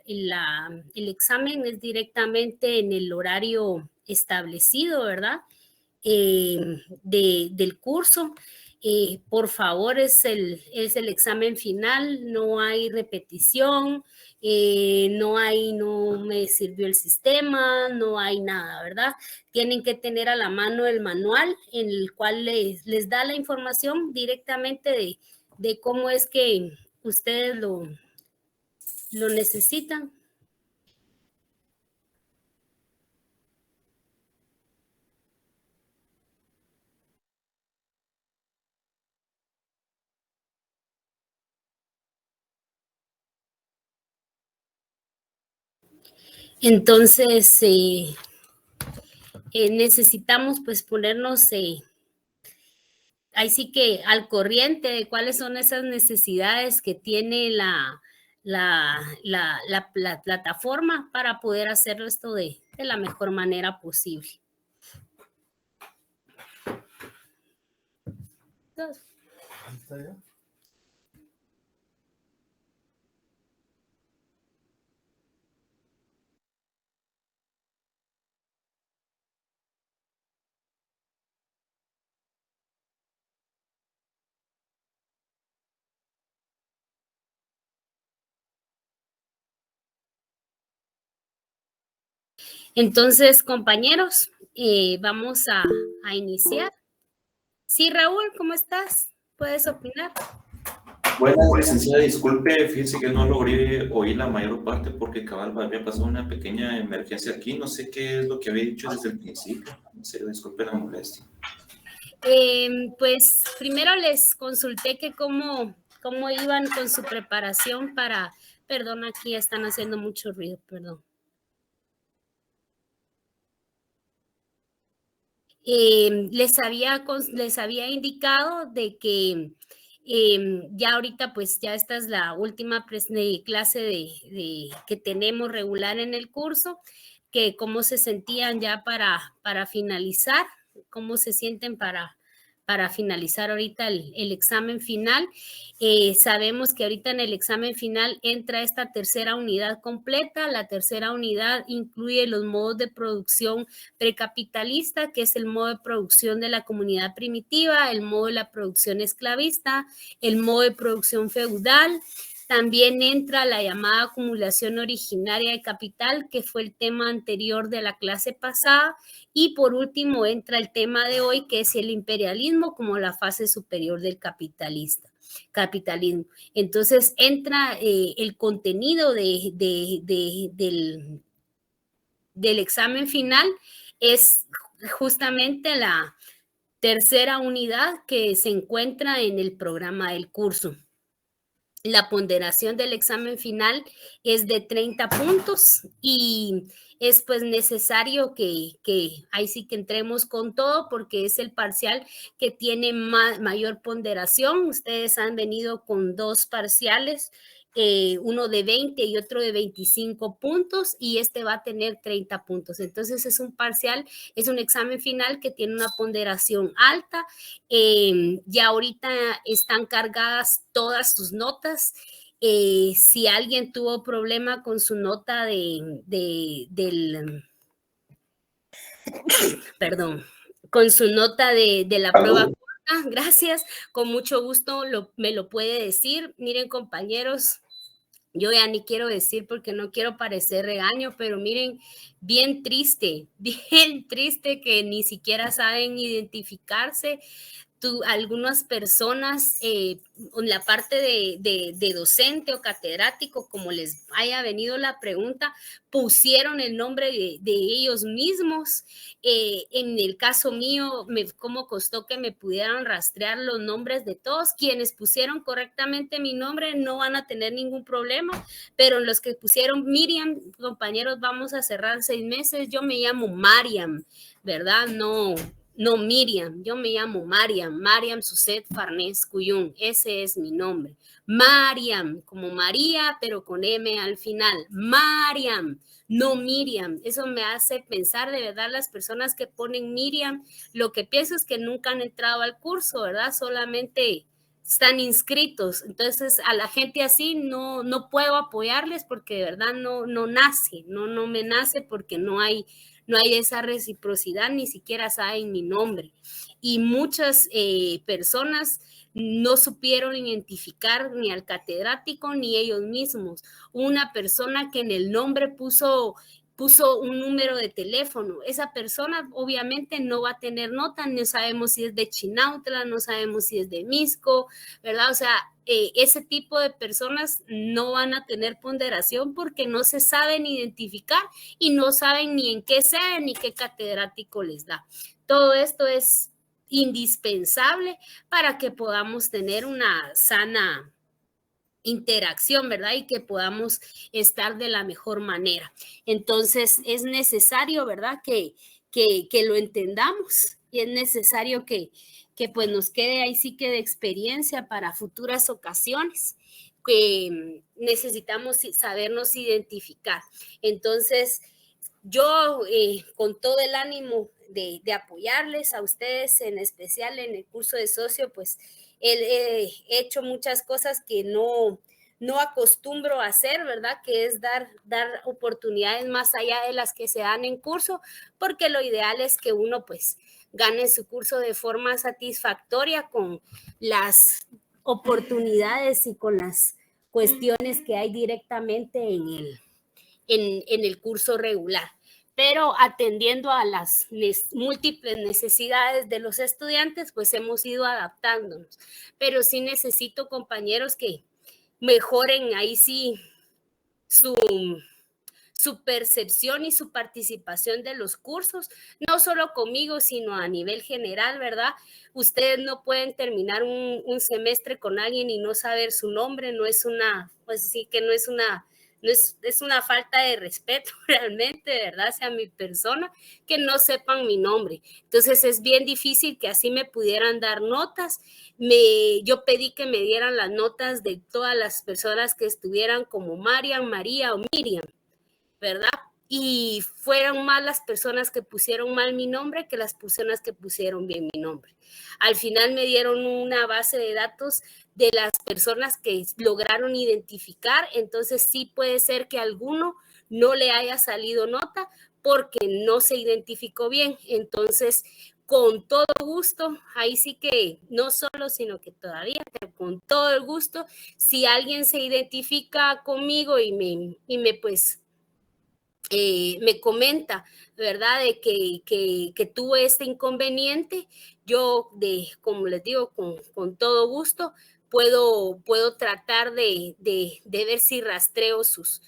el examen es directamente en el horario establecido, ¿verdad? Del curso. Por favor, es el examen final, no hay repetición, no me sirvió el sistema, no hay nada, ¿verdad? Tienen que tener a la mano el manual en el cual les da la información directamente de cómo es que ustedes lo necesitan. Entonces, necesitamos pues ponernos ahí sí que al corriente de cuáles son esas necesidades que tiene la plataforma para poder hacer esto de la mejor manera posible. Entonces, compañeros, vamos a iniciar. Sí, Raúl, ¿cómo estás? ¿Puedes opinar? Buenas, licenciada, disculpe, fíjese que no logré oír la mayor parte porque cabal había pasado una pequeña emergencia aquí, no sé qué es lo que había dicho desde el principio, en serio, disculpe la molestia. Pues primero les consulté que cómo iban con su preparación para, perdón, aquí están haciendo mucho ruido, perdón. Les había indicado de que ya ahorita pues ya esta es la última clase que tenemos regular en el curso, que cómo se sentían ya para finalizar, cómo se sienten para finalizar ahorita el examen final. Sabemos que ahorita en el examen final entra esta tercera unidad completa. La tercera unidad incluye los modos de producción precapitalista, que es el modo de producción de la comunidad primitiva, el modo de la producción esclavista, el modo de producción feudal. También entra la llamada acumulación originaria de capital, que fue el tema anterior de la clase pasada. Y por último entra el tema de hoy, que es el imperialismo como la fase superior del capitalismo. Entonces entra el contenido del examen final, es justamente la tercera unidad que se encuentra en el programa del curso. La ponderación del examen final es de 30 puntos y es pues necesario que ahí sí que entremos con todo porque es el parcial que tiene mayor ponderación. Ustedes han venido con dos parciales, uno de 20 y otro de 25 puntos y este va a tener 30 puntos. Entonces es un parcial, es un examen final que tiene una ponderación alta. Ya ahorita están cargadas todas sus notas. Si alguien tuvo problema con su nota con su nota de la prueba corta, gracias, con mucho gusto me lo puede decir. Miren, compañeros, yo ya ni quiero decir porque no quiero parecer regaño, pero miren, bien triste que ni siquiera saben identificarse. Algunas personas en la parte de docente o catedrático, como les haya venido la pregunta, pusieron el nombre de ellos mismos. En el caso mío, cómo costó que me pudieran rastrear los nombres de todos. Quienes pusieron correctamente mi nombre no van a tener ningún problema, pero los que pusieron Miriam, compañeros, vamos a cerrar 6 meses. Yo me llamo Mariam, ¿verdad? No, Miriam, yo me llamo Mariam Suset Farnés Cuyún, ese es mi nombre. Mariam, como María, pero con M al final. Mariam, no Miriam. Eso me hace pensar, de verdad, las personas que ponen Miriam, lo que pienso es que nunca han entrado al curso, ¿verdad? Solamente están inscritos. Entonces, a la gente así no puedo apoyarles porque de verdad no nace, no me nace porque no hay esa reciprocidad, ni siquiera saben mi nombre. Y muchas personas no supieron identificar ni al catedrático ni ellos mismos. Una persona que en el nombre puso un número de teléfono. Esa persona obviamente no va a tener nota, no sabemos si es de Chinautla, no sabemos si es de Misco, ¿verdad? O sea, ese tipo de personas no van a tener ponderación porque no se saben identificar y no saben ni en qué sede ni qué catedrático les da. Todo esto es indispensable para que podamos tener una sana interacción, ¿verdad? Y que podamos estar de la mejor manera. Entonces, es necesario, ¿verdad? Que lo entendamos y es necesario que pues nos quede ahí sí que de experiencia para futuras ocasiones, que necesitamos sabernos identificar. Entonces, yo con todo el ánimo de apoyarles a ustedes, en especial en el curso de socio, pues he hecho muchas cosas que no acostumbro a hacer, ¿verdad? Que es dar oportunidades más allá de las que se dan en curso, porque lo ideal es que uno pues gane su curso de forma satisfactoria con las oportunidades y con las cuestiones que hay directamente en el curso regular, pero atendiendo a las múltiples necesidades de los estudiantes, pues hemos ido adaptándonos. Pero sí necesito, compañeros, que mejoren ahí sí su percepción y su participación de los cursos, no solo conmigo, sino a nivel general, ¿verdad? Ustedes no pueden terminar un semestre con alguien y no saber su nombre, no es una, pues sí que no es una, es una falta de respeto realmente, ¿verdad? Hacia mi persona, que no sepan mi nombre. Entonces es bien difícil que así me pudieran dar notas. Yo pedí que me dieran las notas de todas las personas que estuvieran como Marian, María o Miriam, ¿verdad? Y fueron más las personas que pusieron mal mi nombre que las personas que pusieron bien mi nombre. Al final me dieron una base de datos de las personas que lograron identificar, entonces sí puede ser que a alguno no le haya salido nota porque no se identificó bien. Entonces, con todo gusto, ahí sí que no solo, sino que todavía, pero con todo el gusto, si alguien se identifica conmigo y me pues me comenta, ¿verdad? De que tuvo este inconveniente, yo, como les digo, con todo gusto, puedo tratar de ver si rastreo sus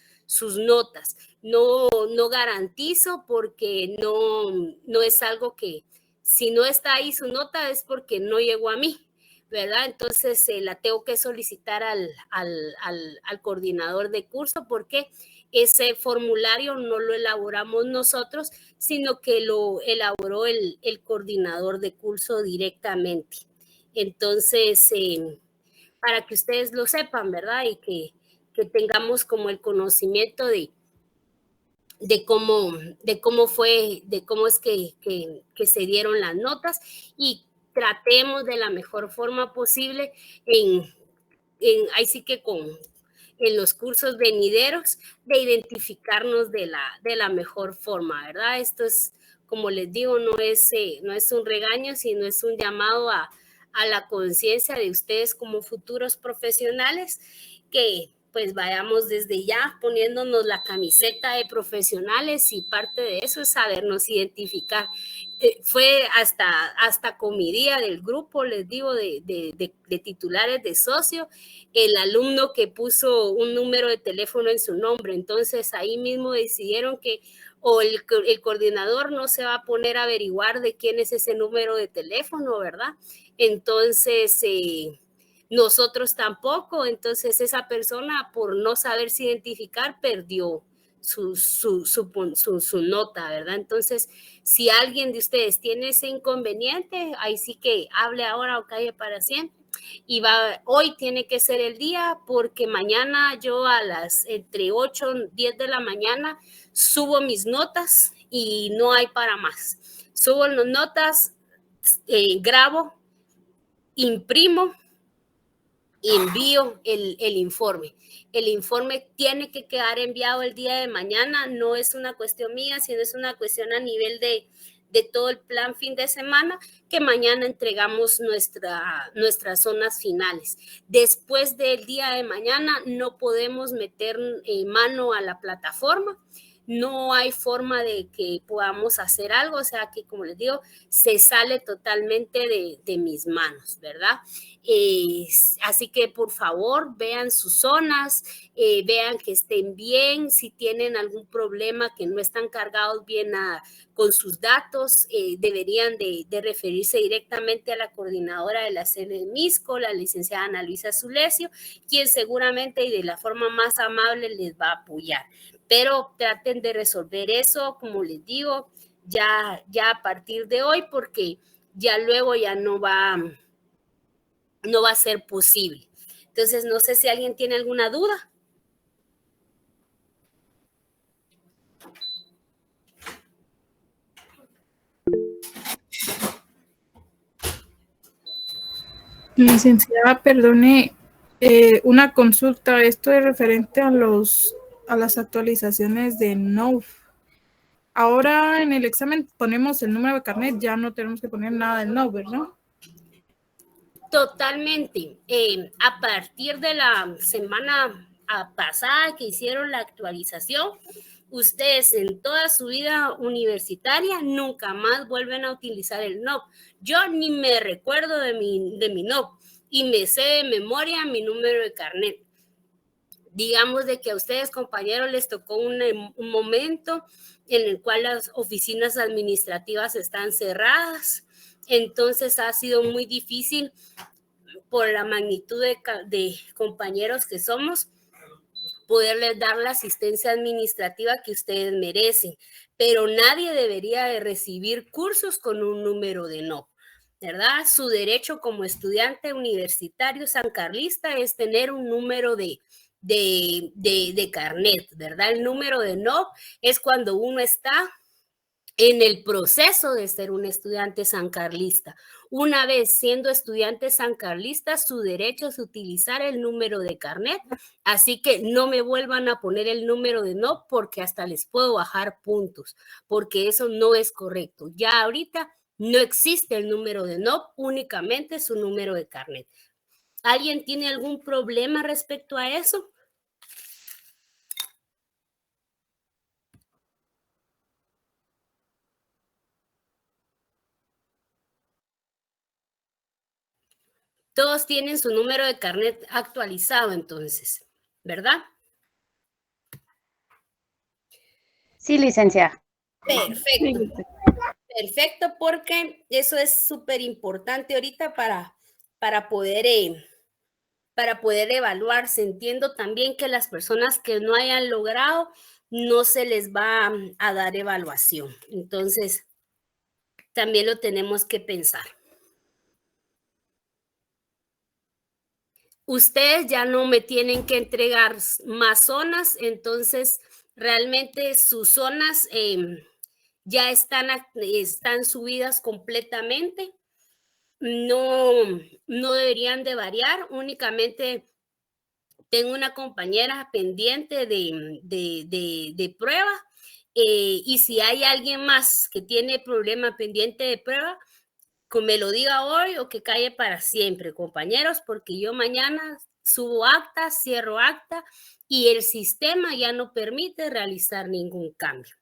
notas. No garantizo porque no es algo que, si no está ahí su nota es porque no llegó a mí, ¿verdad? Entonces la tengo que solicitar al coordinador de curso porque ese formulario no lo elaboramos nosotros, sino que lo elaboró el coordinador de curso directamente. Entonces, para que ustedes lo sepan, ¿verdad? Y que tengamos como el conocimiento de cómo es que se dieron las notas y tratemos de la mejor forma posible ahí sí que en los cursos venideros de identificarnos de la mejor forma, ¿verdad? Esto es, como les digo, no es un regaño, sino es un llamado a la conciencia de ustedes como futuros profesionales, que pues vayamos desde ya poniéndonos la camiseta de profesionales, y parte de eso es sabernos identificar. Fue hasta con mi día del grupo, les digo, de titulares de socio, el alumno que puso un número de teléfono en su nombre. Entonces ahí mismo decidieron que o el coordinador no se va a poner a averiguar de quién es ese número de teléfono, ¿verdad? Entonces, nosotros tampoco. Entonces esa persona, por no saberse identificar, perdió su nota, ¿verdad? Entonces, si alguien de ustedes tiene ese inconveniente, ahí sí que hable ahora o calle para siempre. Y hoy tiene que ser el día, porque mañana yo a las entre 8 y 10 de la mañana subo mis notas y no hay para más. Subo las notas, grabo, imprimo envío el informe. El informe tiene que quedar enviado el día de mañana, no es una cuestión mía, sino es una cuestión a nivel de todo el plan fin de semana, que mañana entregamos nuestras zonas finales. Después del día de mañana no podemos meter mano a la plataforma, no hay forma de que podamos hacer algo, o sea que, como les digo, se sale totalmente de mis manos, ¿verdad? Así que, por favor, vean sus zonas, vean que estén bien, si tienen algún problema, que no están cargados bien con sus datos, deberían de referirse directamente a la coordinadora de la sede de MISCO, la licenciada Ana Luisa Zulesio, quien seguramente y de la forma más amable les va a apoyar. Pero traten de resolver eso, como les digo, ya a partir de hoy, porque ya luego ya no va a ser posible. Entonces, no sé si alguien tiene alguna duda. Licenciada, perdone, una consulta. Esto es referente a las actualizaciones de NOV. Ahora en el examen ponemos el número de carnet, ya no tenemos que poner nada del NOV, ¿verdad? Totalmente. A partir de la semana pasada que hicieron la actualización, ustedes en toda su vida universitaria nunca más vuelven a utilizar el NOV. Yo ni me recuerdo de mi NOV y me sé de memoria mi número de carnet. Digamos de que a ustedes, compañeros, les tocó un momento en el cual las oficinas administrativas están cerradas, entonces ha sido muy difícil por la magnitud de compañeros que somos, poderles dar la asistencia administrativa que ustedes merecen, pero nadie debería de recibir cursos con un número de NOV, ¿verdad? Su derecho como estudiante universitario sancarlista es tener un número de carnet, ¿verdad? El número de NOV es cuando uno está en el proceso de ser un estudiante sancarlista. Una vez siendo estudiante sancarlista, su derecho es utilizar el número de carnet, así que no me vuelvan a poner el número de NOV porque hasta les puedo bajar puntos, porque eso no es correcto. Ya ahorita no existe el número de NOV, únicamente su número de carnet. ¿Alguien tiene algún problema respecto a eso? Todos tienen su número de carnet actualizado entonces, ¿verdad? Sí, licenciada. Perfecto. Perfecto, porque eso es súper importante ahorita para poder evaluarse. Entiendo también que las personas que no hayan logrado, no se les va a dar evaluación. Entonces, también lo tenemos que pensar. Ustedes ya no me tienen que entregar más zonas, entonces realmente sus zonas ya están subidas completamente. No deberían de variar, únicamente tengo una compañera pendiente de prueba y si hay alguien más que tiene problema pendiente de prueba, que me lo diga hoy o que calle para siempre, compañeros, porque yo mañana subo acta, cierro acta y el sistema ya no permite realizar ningún cambio.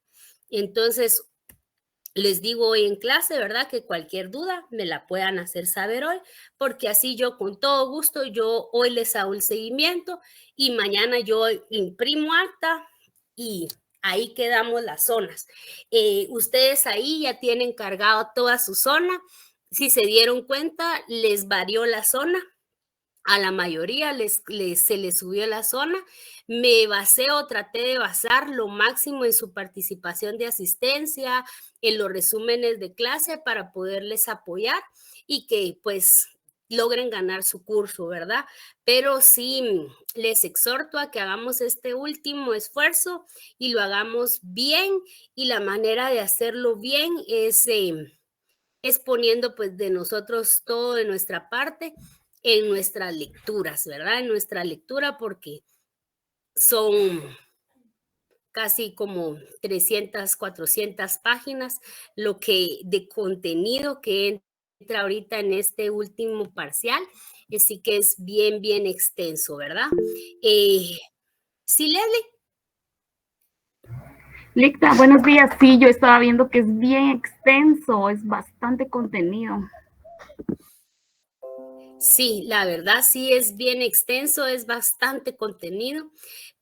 Entonces, les digo hoy en clase, ¿verdad? Que cualquier duda me la puedan hacer saber hoy, porque así yo con todo gusto, yo hoy les hago el seguimiento y mañana yo imprimo acta y ahí quedamos las zonas. Ustedes ahí ya tienen cargado toda su zona. Si se dieron cuenta, les varió la zona. A la mayoría se les subió la zona. Me basé o traté de basar lo máximo en su participación de asistencia, en los resúmenes de clase para poderles apoyar y que pues logren ganar su curso, ¿verdad? Pero sí les exhorto a que hagamos este último esfuerzo y lo hagamos bien, y la manera de hacerlo bien es poniendo pues de nosotros todo de nuestra parte. en nuestras lecturas, ¿verdad? En nuestra lectura, porque son casi como 300, 400 páginas, lo que de contenido que entra ahorita en este último parcial, así que es bien, bien extenso, ¿verdad? Sí, Leslie. Licta, buenos días. Sí, yo estaba viendo que es bien extenso, es bastante contenido. Sí, la verdad sí es bien extenso, es bastante contenido,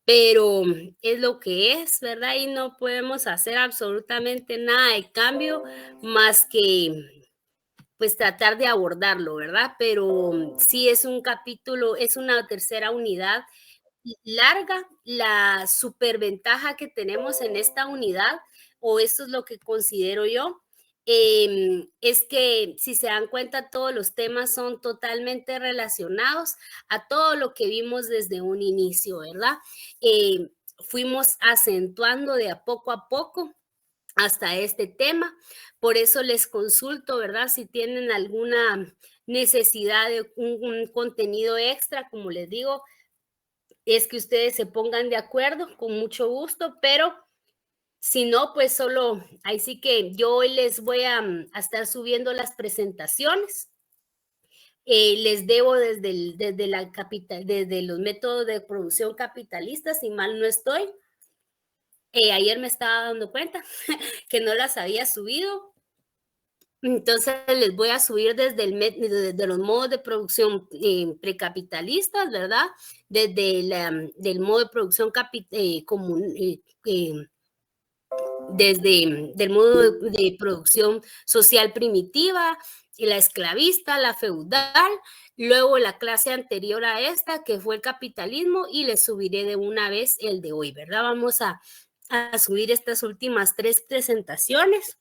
pero es lo que es, ¿verdad? Y no podemos hacer absolutamente nada de cambio más que pues tratar de abordarlo, ¿verdad? Pero sí es un capítulo, es una tercera unidad larga. La superventaja que tenemos en esta unidad, o eso es lo que considero yo, es que si se dan cuenta todos los temas son totalmente relacionados a todo lo que vimos desde un inicio, ¿verdad? Fuimos acentuando de a poco hasta este tema. Por eso les consulto, ¿verdad? Si tienen alguna necesidad de un contenido extra, como les digo, es que ustedes se pongan de acuerdo con mucho gusto, pero si no, pues solo, ahí sí que yo hoy les voy a estar subiendo las presentaciones. Les debo desde los métodos de producción capitalistas, si mal no estoy. Ayer me estaba dando cuenta que no las había subido. Entonces les voy a subir desde los modos de producción precapitalistas, ¿verdad? Desde del modo de producción desde del modo de producción social primitiva, la esclavista, la feudal, luego la clase anterior a esta, que fue el capitalismo, y les subiré de una vez el de hoy, ¿verdad? Vamos a subir estas últimas 3 presentaciones.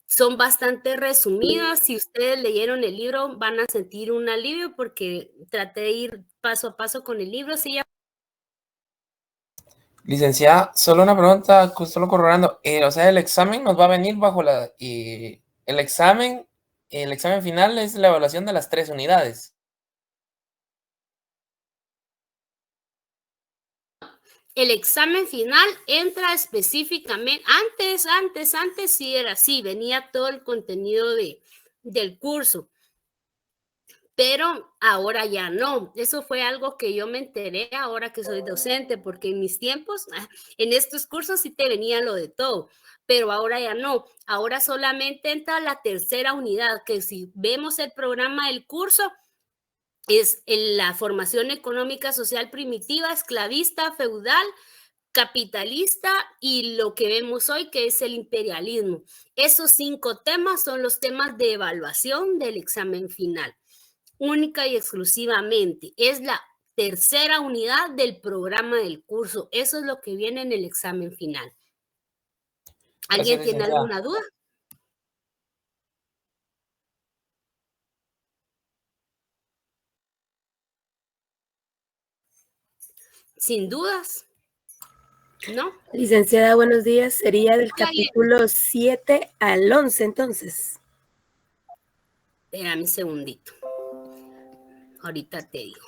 Son bastante resumidas. Si ustedes leyeron el libro, van a sentir un alivio porque traté de ir paso a paso con el libro. ¿Sí? Licenciada, solo una pregunta, solo corroborando. O sea, el examen nos va a venir bajo el examen final es la evaluación de las 3 unidades. El examen final entra específicamente, antes sí era así, venía todo el contenido del curso, pero ahora ya no. Eso fue algo que yo me enteré ahora que soy docente, porque en mis tiempos, en estos cursos sí te venía lo de todo, pero ahora ya no. Ahora solamente entra la tercera unidad, que si vemos el programa del curso, es la formación económica social primitiva, esclavista, feudal, capitalista y lo que vemos hoy que es el imperialismo. Esos 5 temas son los temas de evaluación del examen final. Única y exclusivamente. Es la tercera unidad del programa del curso. Eso es lo que viene en el examen final. ¿Alguien tiene alguna duda? Sin dudas. ¿No? Licenciada, buenos días. Sería del capítulo 7 al 11, entonces. Espérame un segundito. Ahorita te digo.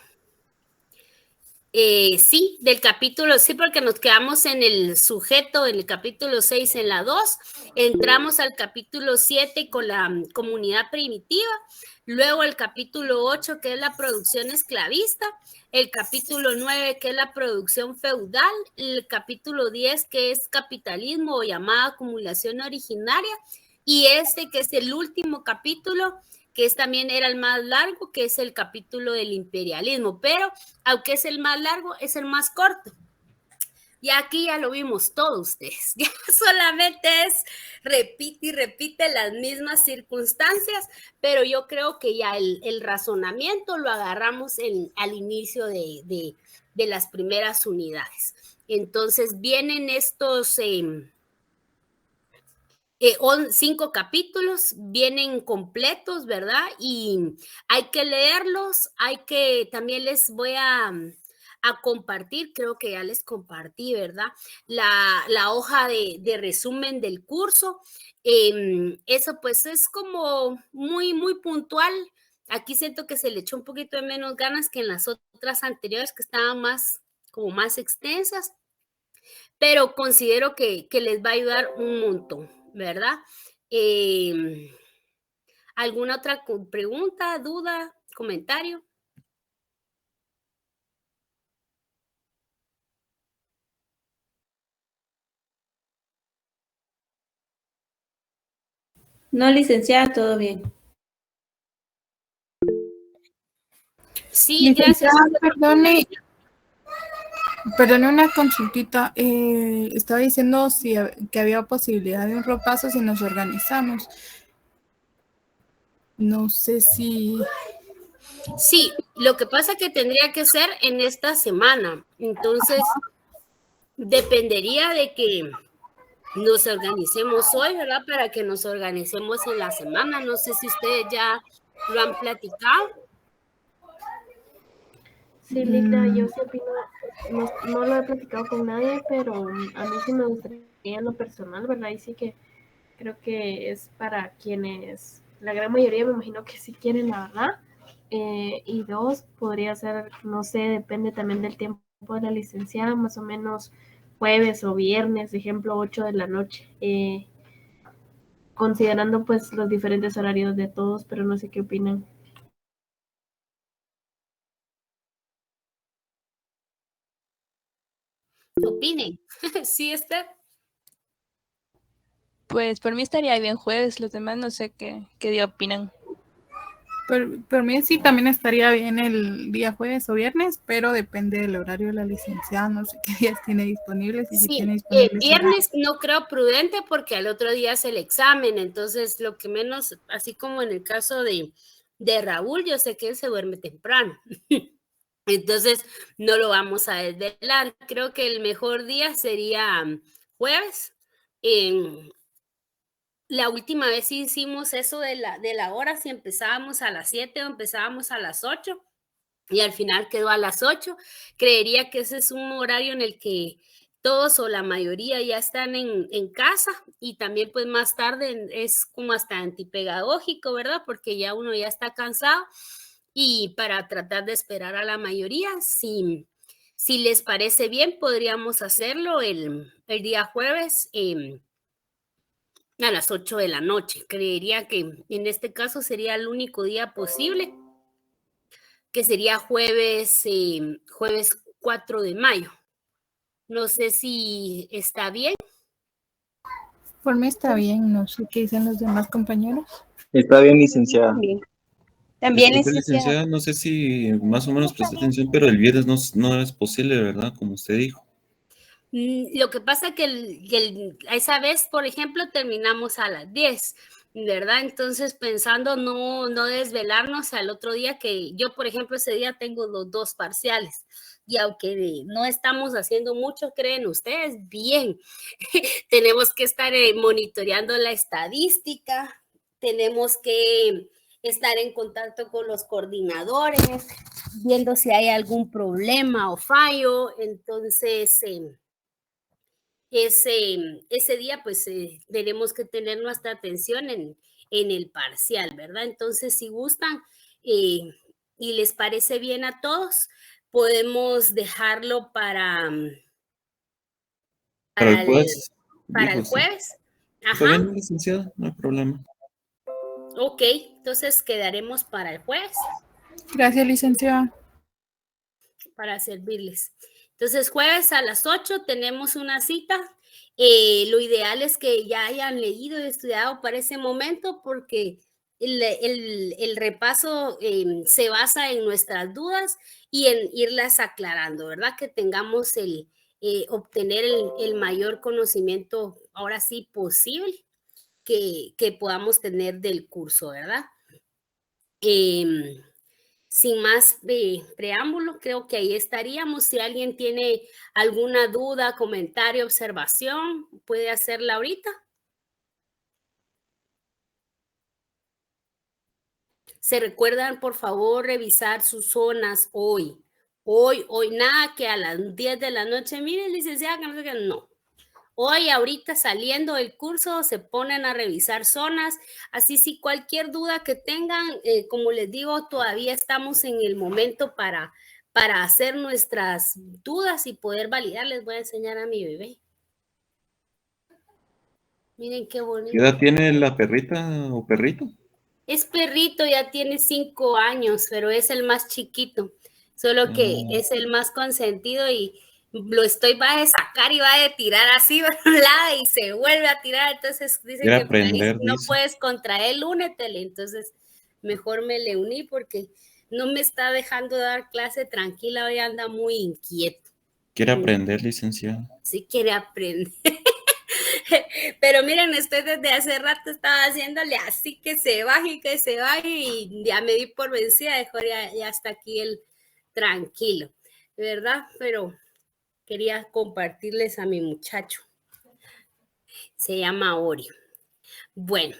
Sí, del capítulo, sí, porque nos quedamos en el sujeto, en el capítulo 6, en la 2, entramos al capítulo 7 con la comunidad primitiva, luego el capítulo 8, que es la producción esclavista, el capítulo 9, que es la producción feudal, el capítulo 10, que es capitalismo o llamada acumulación originaria, y este, que es el último capítulo, que también era el más largo, que es el capítulo del imperialismo, pero aunque es el más largo, es el más corto. Y aquí ya lo vimos todos ustedes, ya solamente es repite y repite las mismas circunstancias, pero yo creo que ya el razonamiento lo agarramos al inicio de las primeras unidades. Entonces vienen estos 5 capítulos, vienen completos, ¿verdad? Y hay que leerlos, también les voy a compartir, creo que ya les compartí, ¿verdad? La hoja de resumen del curso. Eso pues es como muy, muy puntual aquí siento que se le echó un poquito de menos ganas que en las otras anteriores que estaban como más extensas, pero considero que les va a ayudar un montón, ¿verdad? ¿Alguna otra pregunta, duda, comentario? No, licenciada, todo bien. Sí, gracias. Perdone una consultita. Estaba diciendo que había posibilidad de un repaso si nos organizamos. No sé si... Sí, lo que pasa que tendría que ser en esta semana. Entonces, dependería de que nos organicemos hoy, ¿verdad? Para que nos organicemos en la semana. No sé si ustedes ya lo han platicado. Sí, Ligna, yo sí opino, no lo he platicado con nadie, pero a mí sí me gustaría en lo personal, ¿verdad? Y sí que creo que es para quienes, la gran mayoría me imagino que sí quieren, la verdad. Y dos, podría ser, no sé, depende también del tiempo de la licenciada, más o menos jueves o viernes, ejemplo, 8 de la noche, considerando pues los diferentes horarios de todos, pero no sé qué opinan. Opinen. Sí, Esther. Pues por mí estaría bien jueves, los demás no sé qué día opinan. Por mí sí también estaría bien el día jueves o viernes, pero depende del horario de la licenciada, no sé qué días tiene disponibles. Y Sí, si tiene disponibles viernes no creo prudente porque al otro día es el examen, entonces lo que menos, así como en el caso de Raúl, yo sé que él se duerme temprano, entonces no lo vamos a desvelar. Creo que el mejor día sería jueves. La última vez sí hicimos eso de la hora, si empezábamos a las 7 o empezábamos a las 8 y al final quedó a las 8. Creería que ese es un horario en el que todos o la mayoría ya están en casa y también pues más tarde es como hasta antipedagógico, ¿verdad? Porque ya uno ya está cansado y para tratar de esperar a la mayoría, si les parece bien, podríamos hacerlo el día jueves a las 8 de la noche. Creería que en este caso sería el único día posible, que sería jueves 4 de mayo. No sé si está bien. Por mí está bien, no sé qué dicen los demás compañeros. Está bien, licenciada. También, Disculpe, licenciada. no sé si más o menos presté atención, pero el viernes no es posible, ¿verdad? Como usted dijo. Lo que pasa que esa vez, por ejemplo, terminamos a las 10, ¿verdad? Entonces, pensando no desvelarnos al otro día, que yo, por ejemplo, ese día tengo los 2 parciales. Y aunque no estamos haciendo mucho, creen ustedes, bien, tenemos que estar monitoreando la estadística, tenemos que estar en contacto con los coordinadores, viendo si hay algún problema o fallo. Entonces, ese día, pues, tenemos que tener nuestra atención en el parcial, ¿verdad? Entonces, si gustan y les parece bien a todos, podemos dejarlo para Para el jueves. Para el jueves. Está bien, licenciada, no hay problema. Ok, entonces quedaremos para el jueves. Gracias, licenciada. Para servirles. Entonces, jueves a las 8 tenemos una cita. Lo ideal es que ya hayan leído y estudiado para ese momento porque el repaso se basa en nuestras dudas y en irlas aclarando, ¿verdad? Que tengamos obtener el mayor conocimiento, ahora sí, posible que podamos tener del curso, ¿verdad? Sin más preámbulo, creo que ahí estaríamos. Si alguien tiene alguna duda, comentario, observación, puede hacerla ahorita. Se recuerdan, por favor, revisar sus zonas hoy, nada que a las 10 de la noche, miren, licenciada, no. Hoy, ahorita saliendo del curso, se ponen a revisar zonas. Así si cualquier duda que tengan, como les digo, todavía estamos en el momento para hacer nuestras dudas y poder validar. Les voy a enseñar a mi bebé. Miren qué bonito. ¿Qué edad tiene la perrita o perrito? Es perrito, ya tiene 5 años, pero es el más chiquito. Solo que es el más consentido y lo va a sacar y va a tirar así por un lado y se vuelve a tirar. Entonces dicen Quiere que aprender, no dice. puedes contra él, únetele. Entonces mejor me le uní porque no me está dejando dar clase tranquila, hoy anda muy inquieto. Quiere aprender, licenciada. Sí quiere aprender. Pero miren, usted desde hace rato estaba haciéndole así que se baje y ya me di por vencida, dejó ya hasta aquí el tranquilo, ¿verdad? Pero quería compartirles a mi muchacho. Se llama Ori. Bueno,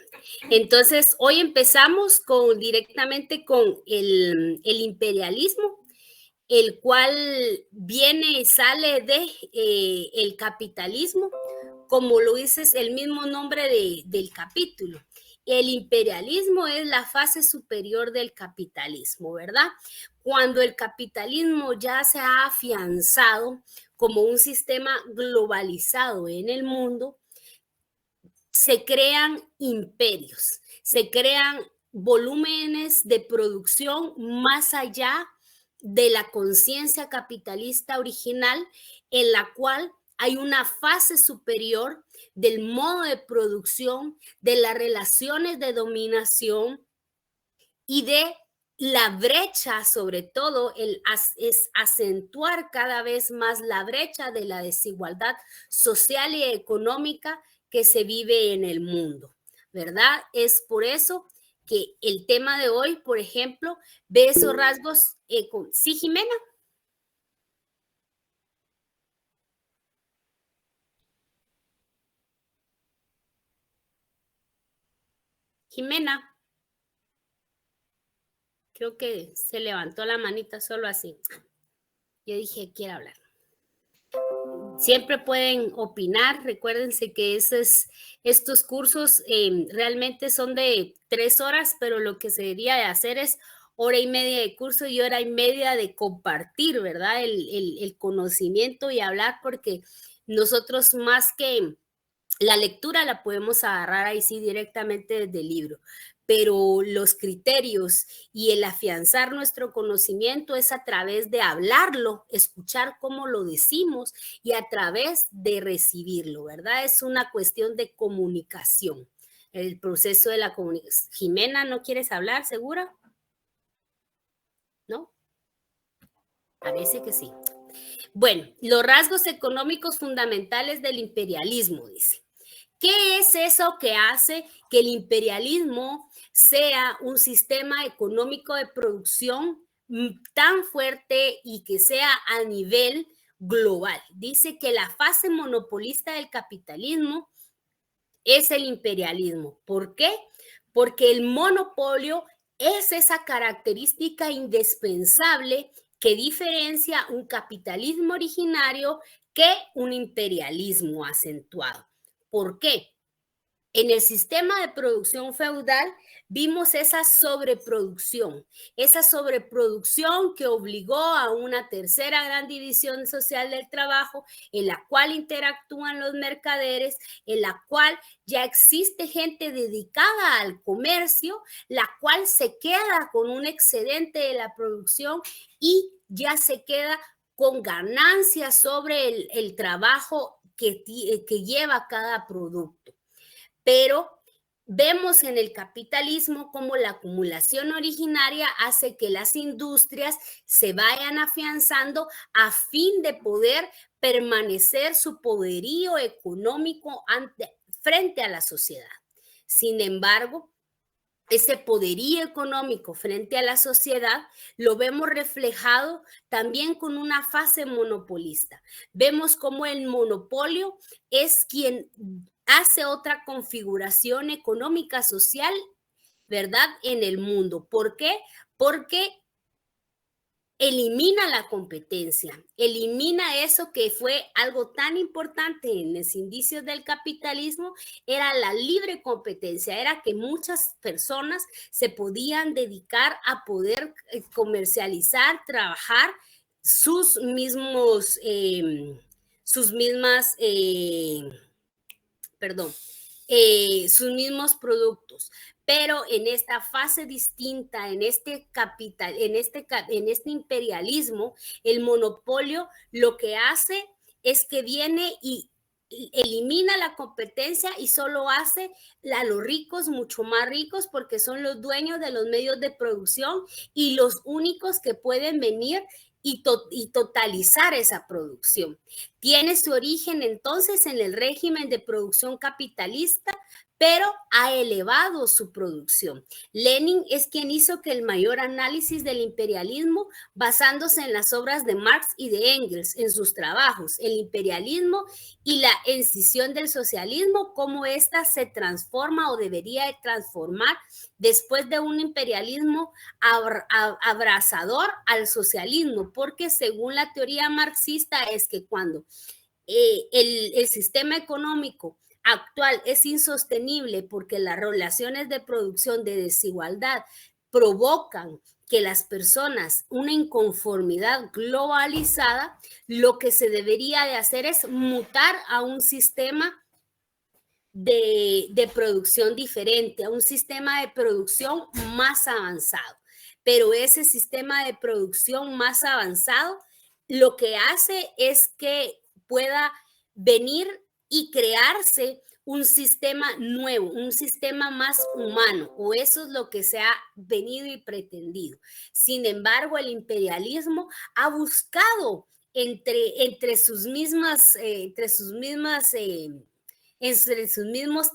entonces hoy empezamos directamente con el imperialismo, el cual viene y sale de el capitalismo, como lo dice el mismo nombre del capítulo. El imperialismo es la fase superior del capitalismo, ¿verdad? Cuando el capitalismo ya se ha afianzado como un sistema globalizado en el mundo, se crean imperios, se crean volúmenes de producción más allá de la conciencia capitalista original, en la cual hay una fase superior del modo de producción, de las relaciones de dominación y de la brecha, sobre todo, es acentuar cada vez más la brecha de la desigualdad social y económica que se vive en el mundo, ¿verdad? Es por eso que el tema de hoy, por ejemplo, ve esos rasgos. ¿Sí, Jimena? Jimena. Creo que se levantó la manita solo así. Yo dije, quiero hablar. Siempre pueden opinar. Recuérdense que estos cursos realmente son de 3 horas, pero lo que se debería de hacer es 1:30 de curso y 1:30 de compartir, ¿verdad? El conocimiento y hablar, porque nosotros más que la lectura la podemos agarrar ahí sí directamente desde el libro, pero los criterios y el afianzar nuestro conocimiento es a través de hablarlo, escuchar cómo lo decimos y a través de recibirlo, ¿verdad? Es una cuestión de comunicación, el proceso de la comunicación. Jimena, ¿no quieres hablar, segura? ¿No? Parece que sí. Bueno, los rasgos económicos fundamentales del imperialismo, dice. ¿Qué es eso que hace que el imperialismo sea un sistema económico de producción tan fuerte y que sea a nivel global? Dice que la fase monopolista del capitalismo es el imperialismo. ¿Por qué? Porque el monopolio es esa característica indispensable que diferencia un capitalismo originario que un imperialismo acentuado. ¿Por qué? En el sistema de producción feudal vimos esa sobreproducción que obligó a una tercera gran división social del trabajo, en la cual interactúan los mercaderes, en la cual ya existe gente dedicada al comercio, la cual se queda con un excedente de la producción y ya se queda con ganancias sobre el trabajo que lleva cada producto. Pero vemos en el capitalismo cómo la acumulación originaria hace que las industrias se vayan afianzando a fin de poder permanecer su poderío económico frente a la sociedad. Sin embargo, ese poderío económico frente a la sociedad lo vemos reflejado también con una fase monopolista. Vemos cómo el monopolio es quien hace otra configuración económica social, ¿verdad? En el mundo. ¿Por qué? Porque elimina la competencia, elimina eso que fue algo tan importante en los indicios del capitalismo, era la libre competencia, era que muchas personas se podían dedicar a poder comercializar, trabajar sus mismos, sus mismos productos. Pero en esta fase distinta, en este imperialismo, el monopolio lo que hace es que viene y elimina la competencia y solo hace a los ricos mucho más ricos porque son los dueños de los medios de producción y los únicos que pueden venir y totalizar esa producción. Tiene su origen entonces en el régimen de producción capitalista, pero ha elevado su producción. Lenin es quien hizo que el mayor análisis del imperialismo, basándose en las obras de Marx y de Engels, en sus trabajos, el imperialismo y la escisión del socialismo, cómo ésta se transforma o debería de transformar después de un imperialismo abrazador al socialismo, porque según la teoría marxista es que cuando el sistema económico actual es insostenible porque las relaciones de producción de desigualdad provocan que las personas una inconformidad globalizada, lo que se debería de hacer es mutar a un sistema de producción diferente, a un sistema de producción más avanzado. Pero ese sistema de producción más avanzado lo que hace es que pueda venir y crearse un sistema nuevo, un sistema más humano, o eso es lo que se ha venido y pretendido. Sin embargo, el imperialismo ha buscado entre sus mismos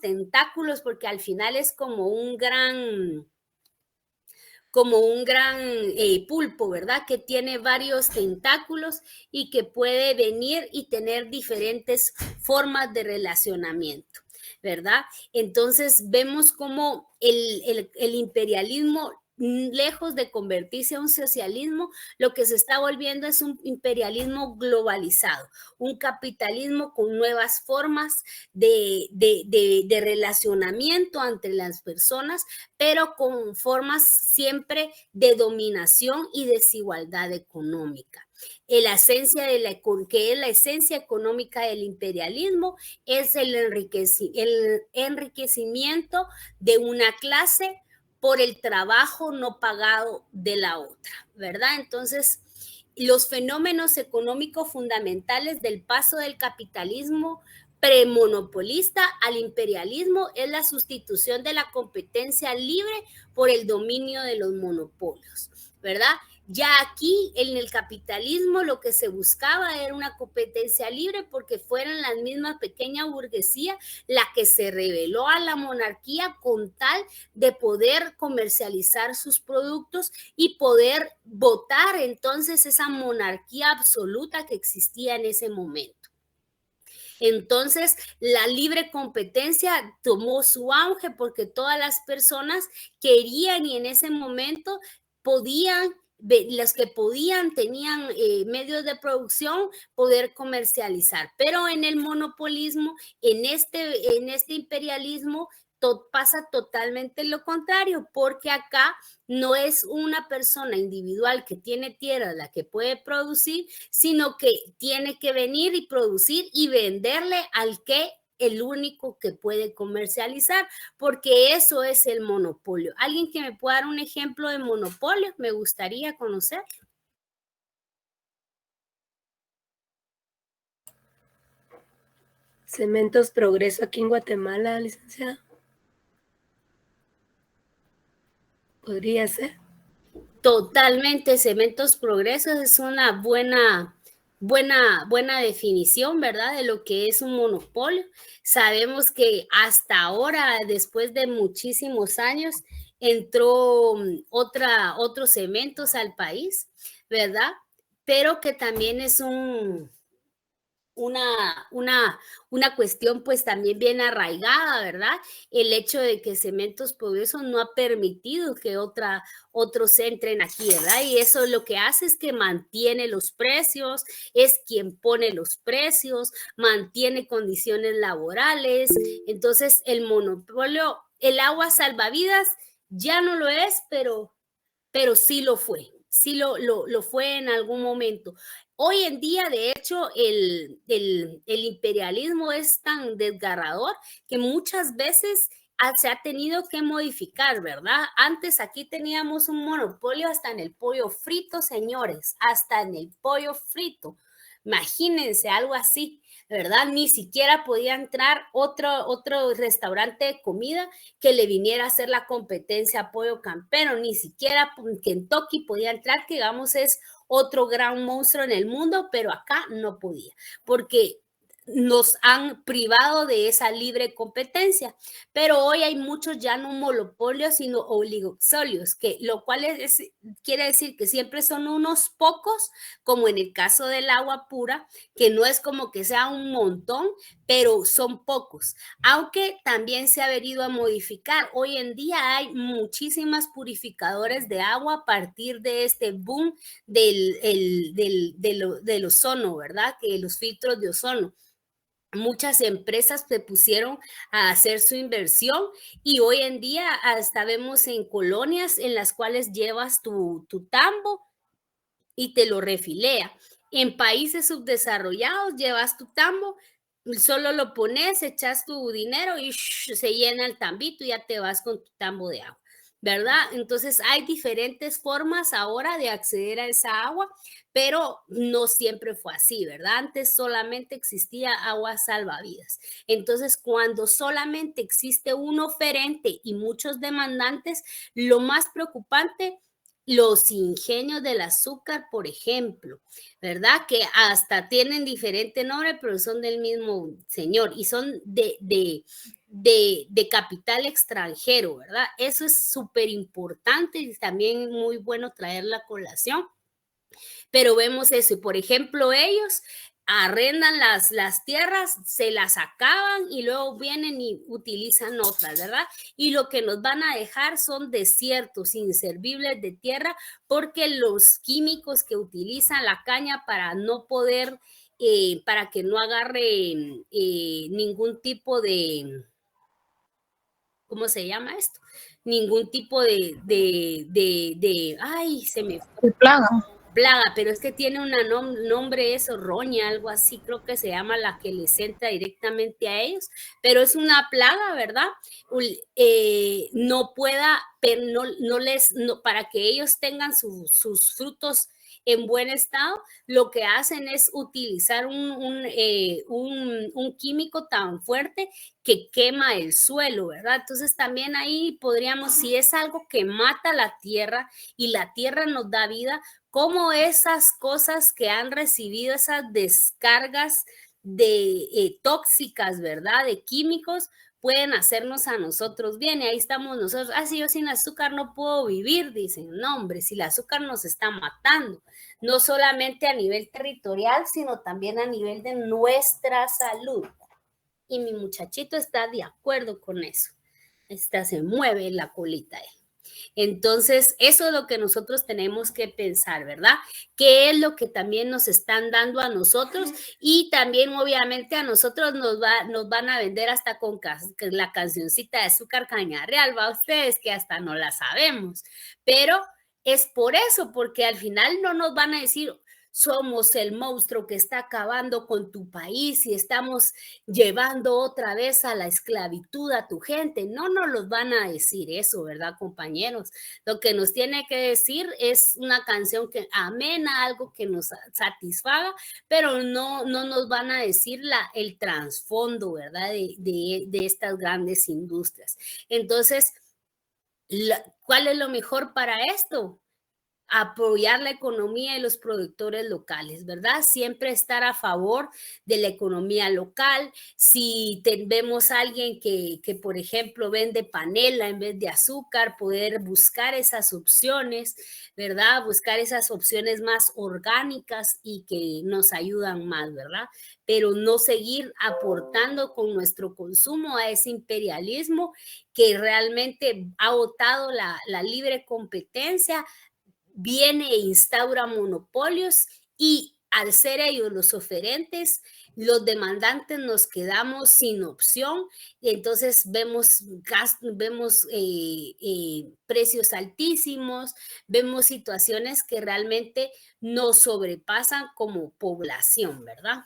tentáculos, porque al final es como un gran pulpo, ¿verdad? Que tiene varios tentáculos y que puede venir y tener diferentes formas de relacionamiento, ¿verdad? Entonces vemos cómo el imperialismo, lejos de convertirse a un socialismo, lo que se está volviendo es un imperialismo globalizado, un capitalismo con nuevas formas de relacionamiento entre las personas, pero con formas siempre de dominación y desigualdad económica. La esencia que es la esencia económica del imperialismo es el enriquecimiento de una clase por el trabajo no pagado de la otra, ¿verdad? Entonces, los fenómenos económicos fundamentales del paso del capitalismo premonopolista al imperialismo es la sustitución de la competencia libre por el dominio de los monopolios, ¿verdad? Ya aquí en el capitalismo lo que se buscaba era una competencia libre porque fueran las mismas pequeña burguesía la que se rebeló a la monarquía con tal de poder comercializar sus productos y poder votar entonces esa monarquía absoluta que existía en ese momento. Entonces, la libre competencia tomó su auge porque todas las personas querían y en ese momento podían, los que podían, tenían medios de producción, poder comercializar. Pero en el monopolismo, en este imperialismo, pasa totalmente lo contrario, porque acá no es una persona individual que tiene tierra la que puede producir, sino que tiene que venir y producir y venderle al que el único que puede comercializar, porque eso es el monopolio. ¿Alguien que me pueda dar un ejemplo de monopolio? Me gustaría conocer. Cementos Progreso aquí en Guatemala, licenciada. ¿Podría ser? Totalmente, Cementos Progreso es una buena definición, ¿verdad? De lo que es un monopolio. Sabemos que hasta ahora, después de muchísimos años, entró otros cementos al país, ¿verdad? Pero que también es un una cuestión pues también bien arraigada, ¿verdad? El hecho de que Cementos Progreso no ha permitido que otros entren aquí, ¿verdad? Y eso lo que hace es que mantiene los precios, es quien pone los precios, mantiene condiciones laborales. Entonces el monopolio, el agua salvavidas ya no lo es, pero sí lo fue. Sí lo fue en algún momento. Hoy en día, de hecho, el imperialismo es tan desgarrador que muchas veces se ha tenido que modificar, ¿verdad? Antes aquí teníamos un monopolio hasta en el pollo frito, señores, hasta en el pollo frito. Imagínense algo así, ¿verdad? Ni siquiera podía entrar otro restaurante de comida que le viniera a hacer la competencia a Pollo Campero, ni siquiera Kentucky podía entrar, que digamos es otro gran monstruo en el mundo, pero acá no podía, porque nos han privado de esa libre competencia. Pero hoy hay muchos ya no monopolios, sino oligopolios, que lo cual quiere decir que siempre son unos pocos, como en el caso del agua pura, que no es como que sea un montón, pero son pocos. Aunque también se ha venido a modificar. Hoy en día hay muchísimas purificadores de agua a partir de este boom del ozono, ¿verdad? Que los filtros de ozono. Muchas empresas se pusieron a hacer su inversión y hoy en día hasta vemos en colonias en las cuales llevas tu tambo y te lo refilea. En países subdesarrollados llevas tu tambo, solo lo pones, echas tu dinero y se llena el tambito y ya te vas con tu tambo de agua, ¿verdad? Entonces hay diferentes formas ahora de acceder a esa agua, pero no siempre fue así, ¿verdad? Antes solamente existía agua salvavidas. Entonces, cuando solamente existe un oferente y muchos demandantes, lo más preocupante, los ingenios del azúcar, por ejemplo, ¿verdad? Que hasta tienen diferente nombre, pero son del mismo señor y son de capital extranjero, ¿verdad? Eso es súper importante y también muy bueno traer la colación. Pero vemos eso, y por ejemplo, ellos arrendan las tierras, se las acaban y luego vienen y utilizan otras, ¿verdad? Y lo que nos van a dejar son desiertos inservibles de tierra porque los químicos que utilizan la caña para no poder, para que no agarre ningún tipo de, ¿cómo se llama esto? Ningún tipo de ay, se me fue. De plaga. Plaga, pero es que tiene un nombre eso, roña, algo así, creo que se llama la que les entra directamente a ellos, pero es una plaga, ¿verdad? No pueda, pero no, para que ellos tengan sus frutos en buen estado, lo que hacen es utilizar un químico tan fuerte que quema el suelo, ¿verdad? Entonces también ahí podríamos, si es algo que mata la tierra y la tierra nos da vida, cómo esas cosas que han recibido esas descargas de tóxicas, ¿verdad? De químicos, pueden hacernos a nosotros bien. Y ahí estamos nosotros, si yo sin azúcar no puedo vivir, dicen. No, hombre, si el azúcar nos está matando, no solamente a nivel territorial, sino también a nivel de nuestra salud. Y mi muchachito está de acuerdo con eso. Se mueve la colita ahí. Entonces, eso es lo que nosotros tenemos que pensar, ¿verdad? ¿Qué es lo que también nos están dando a nosotros? Y también, obviamente, a nosotros nos van a vender hasta con la cancioncita de Azúcar Cañarreal, ¿va? Ustedes que hasta no la sabemos. Pero es por eso, porque al final no nos van a decir, somos el monstruo que está acabando con tu país y estamos llevando otra vez a la esclavitud a tu gente. No nos los van a decir eso, ¿verdad, compañeros? Lo que nos tiene que decir es una canción que amena, algo que nos satisfaga, pero no nos van a decir el trasfondo, ¿verdad? De estas grandes industrias. Entonces, ¿cuál es lo mejor para esto? apoyar la economía de los productores locales, ¿verdad? Siempre estar a favor de la economía local. Si vemos a alguien que, por ejemplo, vende panela en vez de azúcar, poder buscar esas opciones, ¿verdad? Buscar esas opciones más orgánicas y que nos ayudan más, ¿verdad? Pero no seguir aportando con nuestro consumo a ese imperialismo que realmente ha botado la libre competencia, viene e instaura monopolios y al ser ellos los oferentes, los demandantes nos quedamos sin opción y entonces vemos precios altísimos, vemos situaciones que realmente nos sobrepasan como población, ¿verdad?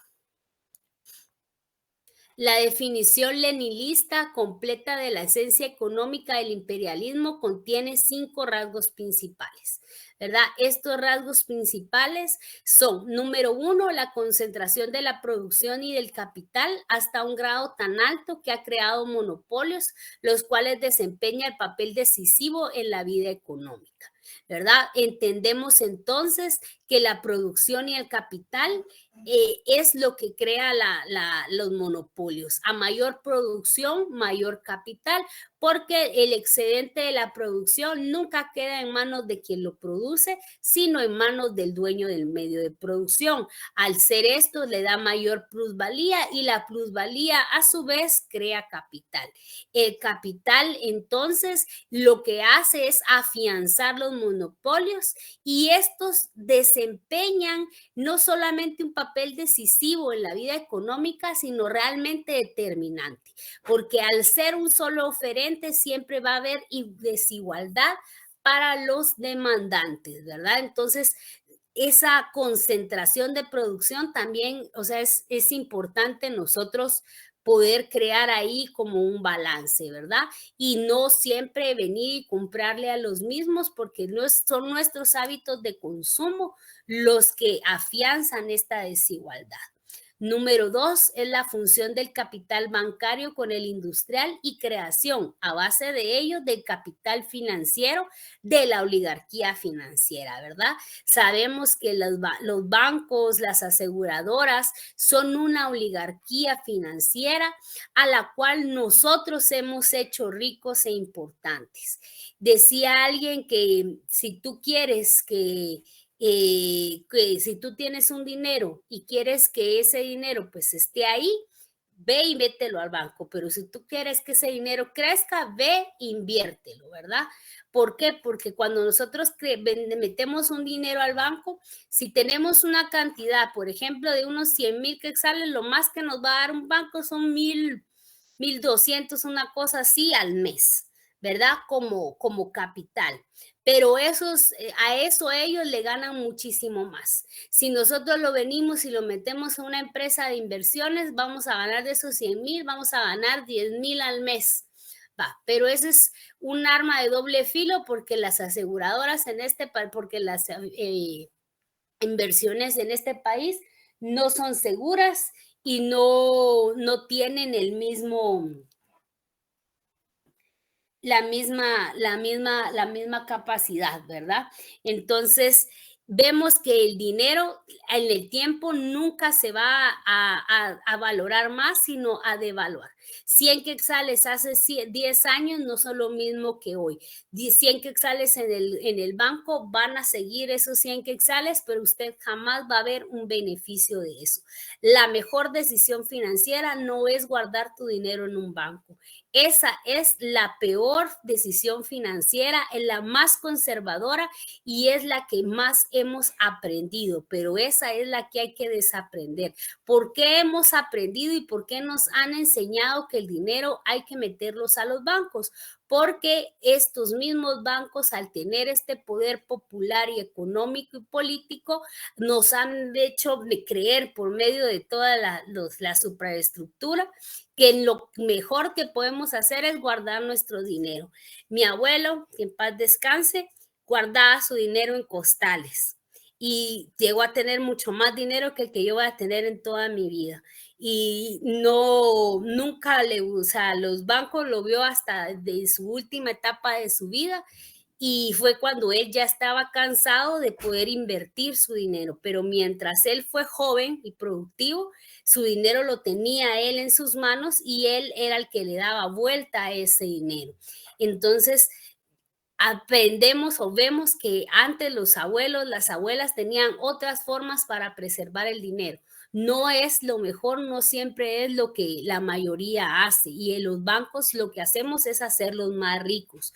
La definición leninista completa de la esencia económica del imperialismo contiene 5 rasgos principales, ¿verdad? Estos rasgos principales son, número 1, la concentración de la producción y del capital hasta un grado tan alto que ha creado monopolios, los cuales desempeñan el papel decisivo en la vida económica, ¿verdad? Entendemos entonces que la producción y el capital es lo que crea los monopolios. A mayor producción, mayor capital, porque el excedente de la producción nunca queda en manos de quien lo produce, sino en manos del dueño del medio de producción. Al ser esto, le da mayor plusvalía y la plusvalía a su vez crea capital. El capital, entonces, lo que hace es afianzar los monopolios y estos desempeñan no solamente un papel decisivo en la vida económica, sino realmente determinante, porque al ser un solo oferente siempre va a haber desigualdad para los demandantes, ¿verdad? Entonces, esa concentración de producción también, o sea, es importante nosotros poder crear ahí como un balance, ¿verdad? Y no siempre venir y comprarle a los mismos porque no son nuestros hábitos de consumo los que afianzan esta desigualdad. Número 2 es la función del capital bancario con el industrial y creación, a base de ello, del capital financiero de la oligarquía financiera, ¿verdad? Sabemos que los bancos, las aseguradoras son una oligarquía financiera a la cual nosotros hemos hecho ricos e importantes. Decía alguien que si tú quieres que si tú tienes un dinero y quieres que ese dinero pues esté ahí, ve y mételo al banco, pero si tú quieres que ese dinero crezca, ve e inviértelo, ¿verdad? ¿Por qué? Porque cuando nosotros metemos un dinero al banco, si tenemos una cantidad, por ejemplo, de unos 100,000 quetzales, lo más que nos va a dar un banco son 1,200, una cosa así al mes, ¿verdad? Como capital. Pero a eso ellos le ganan muchísimo más. Si nosotros lo venimos y lo metemos en una empresa de inversiones, vamos a ganar de esos 100,000, vamos a ganar 10,000 al mes. Va, pero ese es un arma de doble filo porque las aseguradoras porque las inversiones en este país no son seguras y no tienen la misma capacidad, ¿verdad? Entonces, vemos que el dinero en el tiempo nunca se va a valorar más, sino a devaluar. 100 quetzales hace 10 años no son lo mismo que hoy. 100 quetzales en el banco van a seguir esos 100 quetzales, pero usted jamás va a ver un beneficio de eso. La mejor decisión financiera no es guardar tu dinero en un banco. Esa es la peor decisión financiera, es la más conservadora y es la que más hemos aprendido, pero esa es la que hay que desaprender. ¿Por qué hemos aprendido y por qué nos han enseñado que el dinero hay que meterlos a los bancos? Porque estos mismos bancos, al tener este poder popular y económico y político, nos han hecho creer por medio de toda la supraestructura que lo mejor que podemos hacer es guardar nuestro dinero. Mi abuelo, que en paz descanse, guardaba su dinero en costales y llegó a tener mucho más dinero que el que yo voy a tener en toda mi vida. Y nunca los bancos lo vio hasta de su última etapa de su vida y fue cuando él ya estaba cansado de poder invertir su dinero, pero mientras él fue joven y productivo, su dinero lo tenía él en sus manos y él era el que le daba vuelta a ese dinero. Entonces, aprendemos o vemos que antes los abuelos, las abuelas tenían otras formas para preservar el dinero. No es lo mejor, no siempre es lo que la mayoría hace, y en los bancos lo que hacemos es hacerlos más ricos.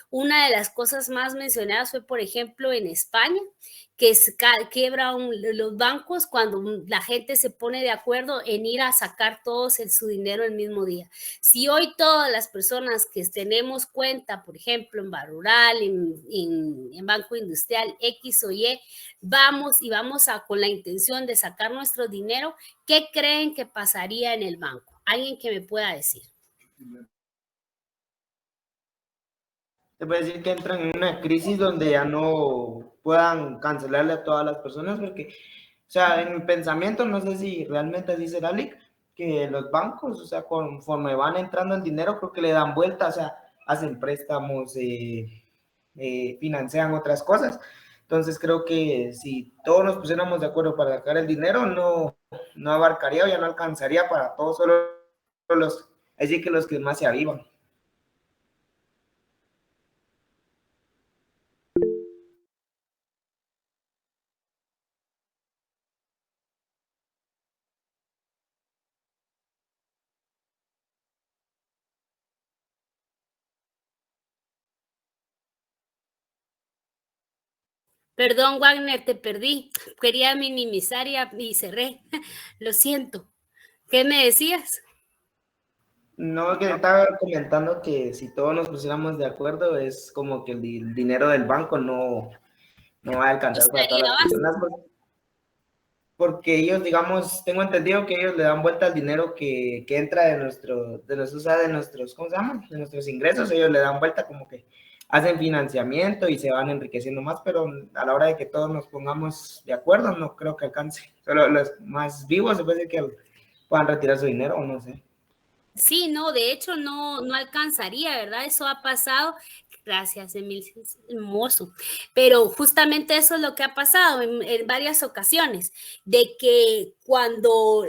Una de las cosas más mencionadas fue, por ejemplo, en España, que quiebra los bancos cuando la gente se pone de acuerdo en ir a sacar todos su dinero el mismo día. Si hoy todas las personas que tenemos cuenta, por ejemplo, en Barural, en Banco Industrial X o Y, vamos con la intención de sacar nuestro dinero, ¿qué creen que pasaría en el banco? ¿Alguien que me pueda decir? Se puede decir que entran en una crisis donde ya no puedan cancelarle a todas las personas, porque, o sea, en mi pensamiento, no sé si realmente así será, Lick, que los bancos, o sea, conforme van entrando el dinero, creo que le dan vuelta, o sea, hacen préstamos, financian otras cosas. Entonces creo que si todos nos pusiéramos de acuerdo para sacar el dinero, no abarcaría o ya no alcanzaría para todos, solo así que los que más se avivan. Perdón, Wagner, te perdí. Quería minimizar y cerré. Lo siento. ¿Qué me decías? No, que estaba comentando que si todos nos pusiéramos de acuerdo, es como que el dinero del banco no va a alcanzar para todas las personas, porque ellos, digamos, tengo entendido que ellos le dan vuelta al dinero que entra de nuestros, ¿cómo se llama? De nuestros ingresos, ellos le dan vuelta, como que hacen financiamiento y se van enriqueciendo más, pero a la hora de que todos nos pongamos de acuerdo, no creo que alcance. Solo los más vivos se puede decir que puedan retirar su dinero, o no sé. Sí, no, de hecho no alcanzaría, ¿verdad? Eso ha pasado. Gracias, Emil, es hermoso. Pero justamente eso es lo que ha pasado en varias ocasiones, de que cuando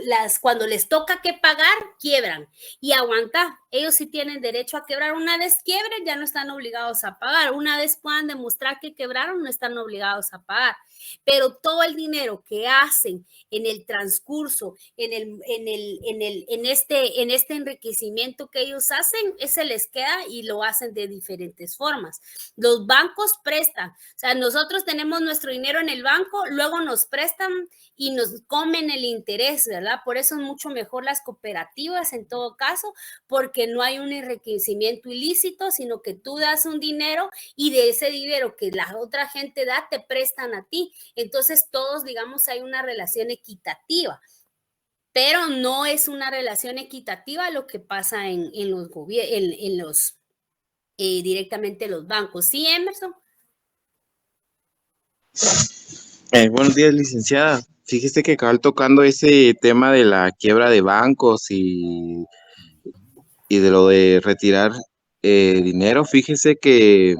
les toca que pagar, quiebran y aguantar. Ellos sí tienen derecho a quebrar. Una vez quiebren, ya no están obligados a pagar. Una vez puedan demostrar que quebraron, no están obligados a pagar. Pero todo el dinero que hacen en el transcurso, en este enriquecimiento que ellos hacen, se les queda y lo hacen de diferentes formas. Los bancos prestan, o sea, nosotros tenemos nuestro dinero en el banco, luego nos prestan y nos comen el interés, ¿verdad? Por eso es mucho mejor las cooperativas en todo caso, porque no hay un enriquecimiento ilícito, sino que tú das un dinero y de ese dinero que la otra gente da, te prestan a ti. Entonces todos, digamos, hay una relación equitativa, pero no es una relación equitativa lo que pasa en los gobiernos, directamente los bancos. ¿Sí, Emerson? Buenos días, licenciada. Fíjese que acaba tocando ese tema de la quiebra de bancos y de lo de retirar dinero. Fíjese que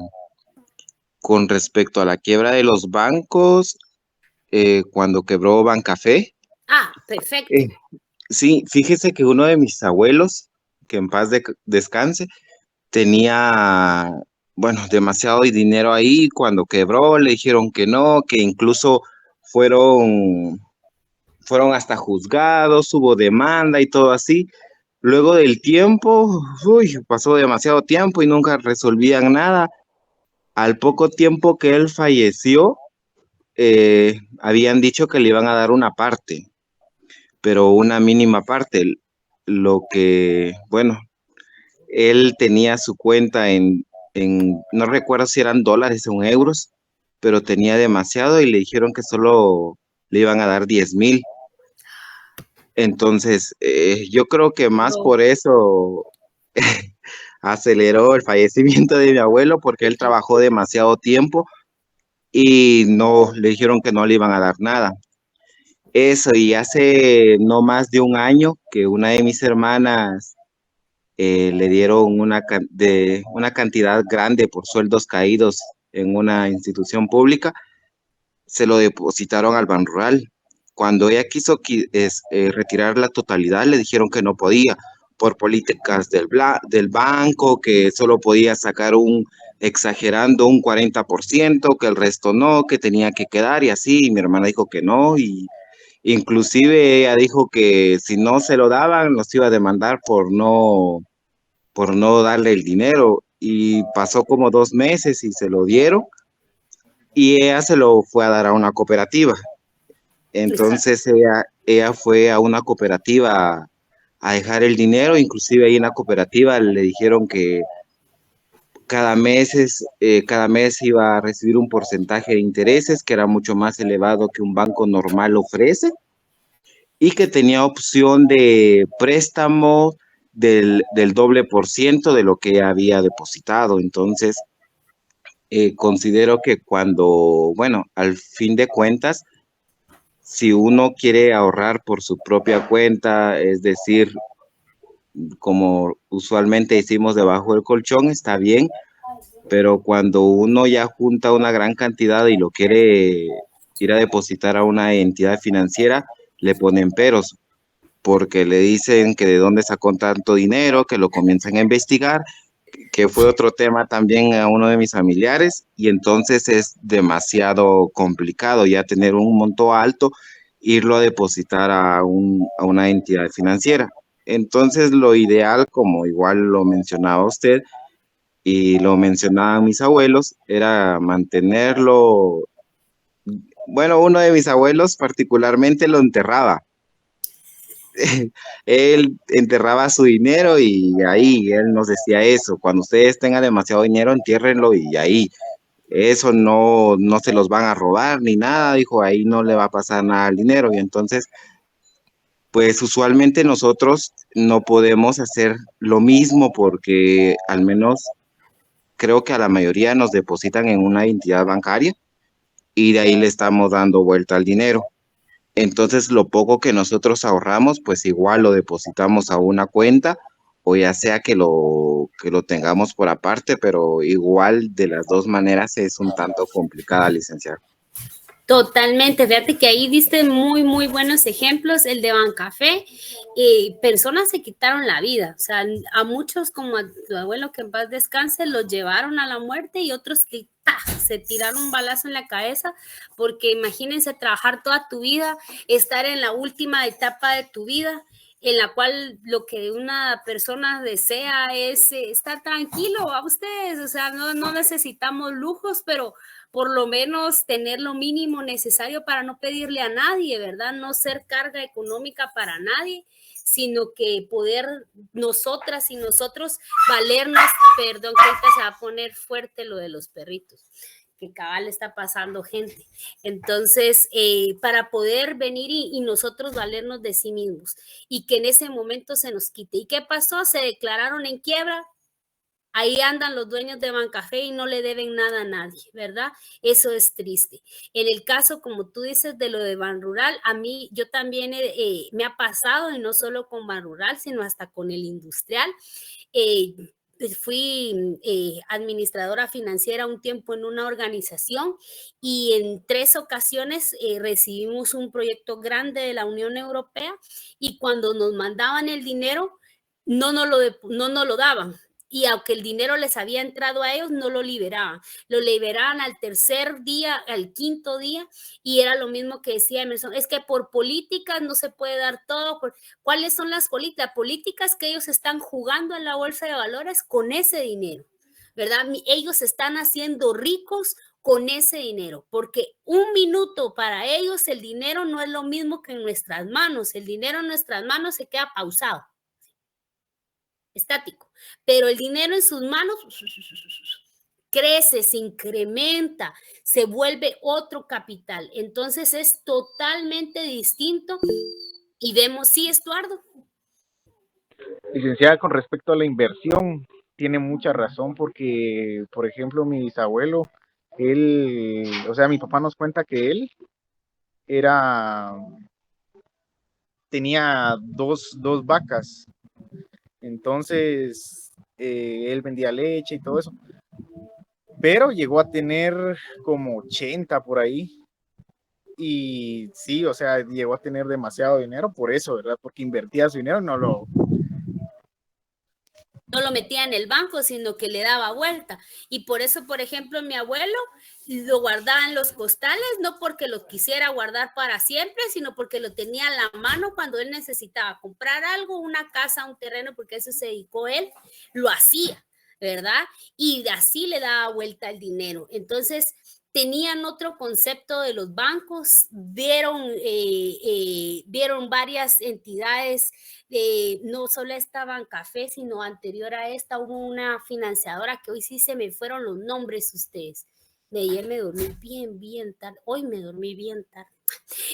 con respecto a la quiebra de los bancos, cuando quebró Bancafé. Ah, perfecto. Sí, fíjese que uno de mis abuelos, que en paz descanse, tenía, bueno, demasiado dinero ahí. Cuando quebró le dijeron que no, que incluso fueron hasta juzgados, hubo demanda y todo así. Luego del tiempo, pasó demasiado tiempo y nunca resolvían nada. Al poco tiempo que él falleció, habían dicho que le iban a dar una parte, pero una mínima parte. Lo que, bueno, él tenía su cuenta no recuerdo si eran dólares o euros, pero tenía demasiado y le dijeron que solo le iban a dar 10,000. Entonces, yo creo que más por eso aceleró el fallecimiento de mi abuelo, porque él trabajó demasiado tiempo y no le dijeron que no le iban a dar nada. Eso, y hace no más de un año que una de mis hermanas le dieron una cantidad grande por sueldos caídos en una institución pública, se lo depositaron al Banrural. Cuando ella quiso retirar la totalidad, le dijeron que no podía, por políticas del banco, que solo podía sacar exagerando un 40%, que el resto no, que tenía que quedar y así, y mi hermana dijo que no, y inclusive ella dijo que si no se lo daban, los iba a demandar por no darle el dinero, y pasó como 2 meses y se lo dieron, y ella se lo fue a dar a una cooperativa. Entonces ella fue a una cooperativa a dejar el dinero, inclusive ahí en la cooperativa le dijeron que cada mes iba a recibir un porcentaje de intereses que era mucho más elevado que un banco normal ofrece, y que tenía opción de préstamo del doble por ciento de lo que ella había depositado. Entonces, considero que bueno, al fin de cuentas, si uno quiere ahorrar por su propia cuenta, es decir, como usualmente decimos debajo del colchón, está bien, pero cuando uno ya junta una gran cantidad y lo quiere ir a depositar a una entidad financiera, le ponen peros, porque le dicen que de dónde sacó tanto dinero, que lo comienzan a investigar, que fue otro tema también a uno de mis familiares, y entonces es demasiado complicado ya tener un monto alto, irlo a depositar a una entidad financiera. Entonces lo ideal, como igual lo mencionaba usted y lo mencionaban mis abuelos, era mantenerlo. Bueno, uno de mis abuelos particularmente lo enterraba. Él enterraba su dinero y ahí él nos decía eso: cuando ustedes tengan demasiado dinero, entiérrenlo y ahí, eso no se los van a robar ni nada, dijo, ahí no le va a pasar nada al dinero. Y entonces, pues usualmente nosotros no podemos hacer lo mismo, porque al menos creo que a la mayoría nos depositan en una entidad bancaria y de ahí le estamos dando vuelta al dinero. Entonces, lo poco que nosotros ahorramos, pues igual lo depositamos a una cuenta, o ya sea que lo tengamos por aparte, pero igual de las dos maneras es un tanto complicada, licenciado. Totalmente, fíjate que ahí diste muy, muy buenos ejemplos, el de Bancafé, personas se quitaron la vida, o sea, a muchos, como a tu abuelo que en paz descanse, los llevaron a la muerte, y otros que se tiraron un balazo en la cabeza, porque imagínense trabajar toda tu vida, estar en la última etapa de tu vida, en la cual lo que una persona desea es estar tranquilo a ustedes, o sea, no necesitamos lujos, pero por lo menos tener lo mínimo necesario para no pedirle a nadie, ¿verdad? No ser carga económica para nadie, sino que poder nosotras y nosotros valernos. Perdón, que ahorita se va a poner fuerte lo de los perritos, que cabal está pasando gente. Entonces, para poder venir y nosotros valernos de sí mismos, y que en ese momento se nos quite. ¿Y qué pasó? Se declararon en quiebra. Ahí andan los dueños de Bancafé y no le deben nada a nadie, ¿verdad? Eso es triste. En el caso, como tú dices, de lo de Banrural, a mí, yo también me ha pasado, y no solo con Banrural, sino hasta con el industrial. Fui administradora financiera un tiempo en una organización, y en 3 ocasiones recibimos un proyecto grande de la Unión Europea, y cuando nos mandaban el dinero, no nos lo daban. Y aunque el dinero les había entrado a ellos, no lo liberaban al tercer día, al quinto día, y era lo mismo que decía Emerson, es que por políticas no se puede dar todo. ¿Cuáles son las políticas? Políticas que ellos están jugando en la bolsa de valores con ese dinero, ¿verdad? Ellos están haciendo ricos con ese dinero, porque un minuto para ellos el dinero no es lo mismo que en nuestras manos. El dinero en nuestras manos se queda pausado, estático, pero el dinero en sus manos crece, se incrementa, se vuelve otro capital. Entonces es totalmente distinto, y vemos, sí, Estuardo. Licenciada, con respecto a la inversión, tiene mucha razón, porque, por ejemplo, mi bisabuelo, mi papá nos cuenta que él tenía dos vacas. Entonces, él vendía leche y todo eso. pero llegó a tener como 80 por ahí. Y sí, o sea, llegó a tener demasiado dinero por eso, ¿verdad? Porque invertía su dinero, no lo metía en el banco, sino que le daba vuelta. Y por eso, por ejemplo, mi abuelo lo guardaba en los costales, no porque lo quisiera guardar para siempre, sino porque lo tenía a la mano cuando él necesitaba comprar algo, una casa, un terreno, porque eso se dedicó él, lo hacía, ¿verdad? Y así le daba vuelta el dinero. Entonces, tenían otro concepto de los bancos, vieron varias entidades, no solo esta Bancafé, sino anterior a esta hubo una financiadora que hoy sí se me fueron los nombres ustedes. De ayer me dormí bien tarde, hoy me dormí bien tarde.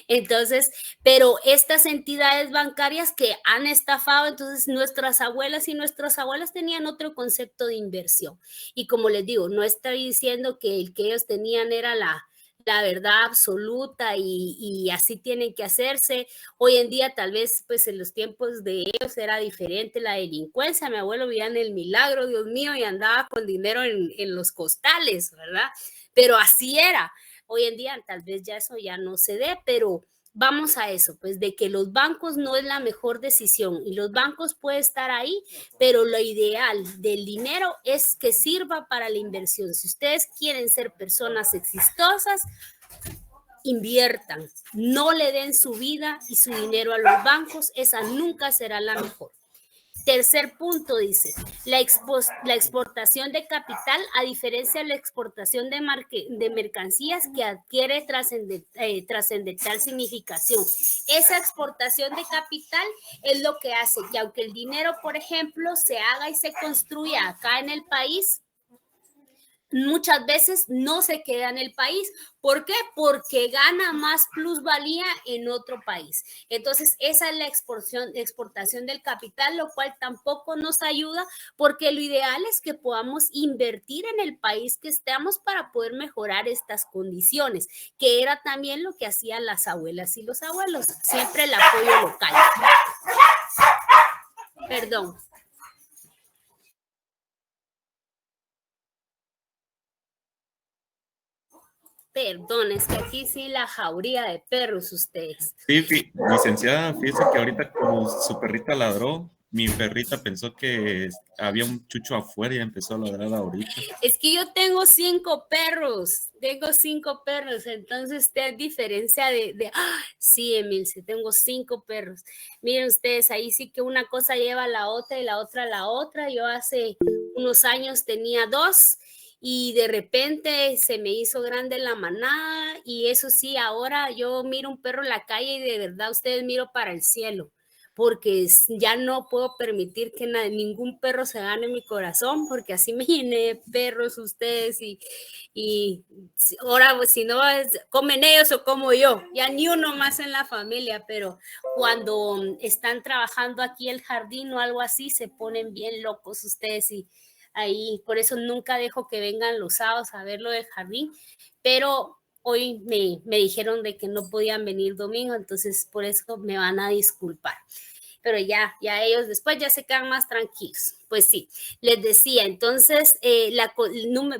Entonces, pero estas entidades bancarias que han estafado, entonces nuestras abuelas y nuestros abuelos tenían otro concepto de inversión. Y como les digo, no estoy diciendo que el que ellos tenían era la verdad absoluta y así tienen que hacerse. Hoy en día tal vez pues en los tiempos de ellos era diferente la delincuencia. Mi abuelo vivía en el Milagro, Dios mío, y andaba con dinero en los costales, ¿verdad? Pero así era. Hoy en día tal vez ya eso ya no se dé, pero vamos a eso, pues de que los bancos no es la mejor decisión y los bancos pueden estar ahí, pero lo ideal del dinero es que sirva para la inversión. Si ustedes quieren ser personas exitosas, inviertan, no le den su vida y su dinero a los bancos, esa nunca será la mejor. Tercer punto dice, la exportación de capital, a diferencia de la exportación de mercancías que adquiere trascendental significación. Esa exportación de capital es lo que hace que aunque el dinero, por ejemplo, se haga y se construya acá en el país, muchas veces no se queda en el país. ¿Por qué? Porque gana más plusvalía en otro país. Entonces, esa es la exportación del capital, lo cual tampoco nos ayuda, porque lo ideal es que podamos invertir en el país que estemos para poder mejorar estas condiciones, que era también lo que hacían las abuelas y los abuelos, siempre el apoyo local. Perdón. Perdón, es que aquí sí la jauría de perros ustedes. Sí, licenciada, fíjese que ahorita como su perrita ladró, mi perrita pensó que había un chucho afuera y empezó a ladrar ahorita. Es que yo tengo 5 perros, entonces a diferencia sí, Emilce, tengo 5 perros. Miren ustedes, ahí sí que una cosa lleva a la otra y la otra a la otra. Yo hace unos años tenía 2 y de repente se me hizo grande la manada y eso sí, ahora yo miro un perro en la calle y de verdad ustedes miro para el cielo, porque ya no puedo permitir que ningún perro se gane mi corazón, porque así me llené de perros ustedes y ahora pues, si no comen ellos o como yo, ya ni uno más en la familia, pero cuando están trabajando aquí el jardín o algo así, se ponen bien locos ustedes y ahí, por eso nunca dejo que vengan los sábados a ver lo del jardín, pero hoy me dijeron de que no podían venir domingo, entonces por eso me van a disculpar. Pero ya ellos después ya se quedan más tranquilos. Pues sí, les decía, entonces,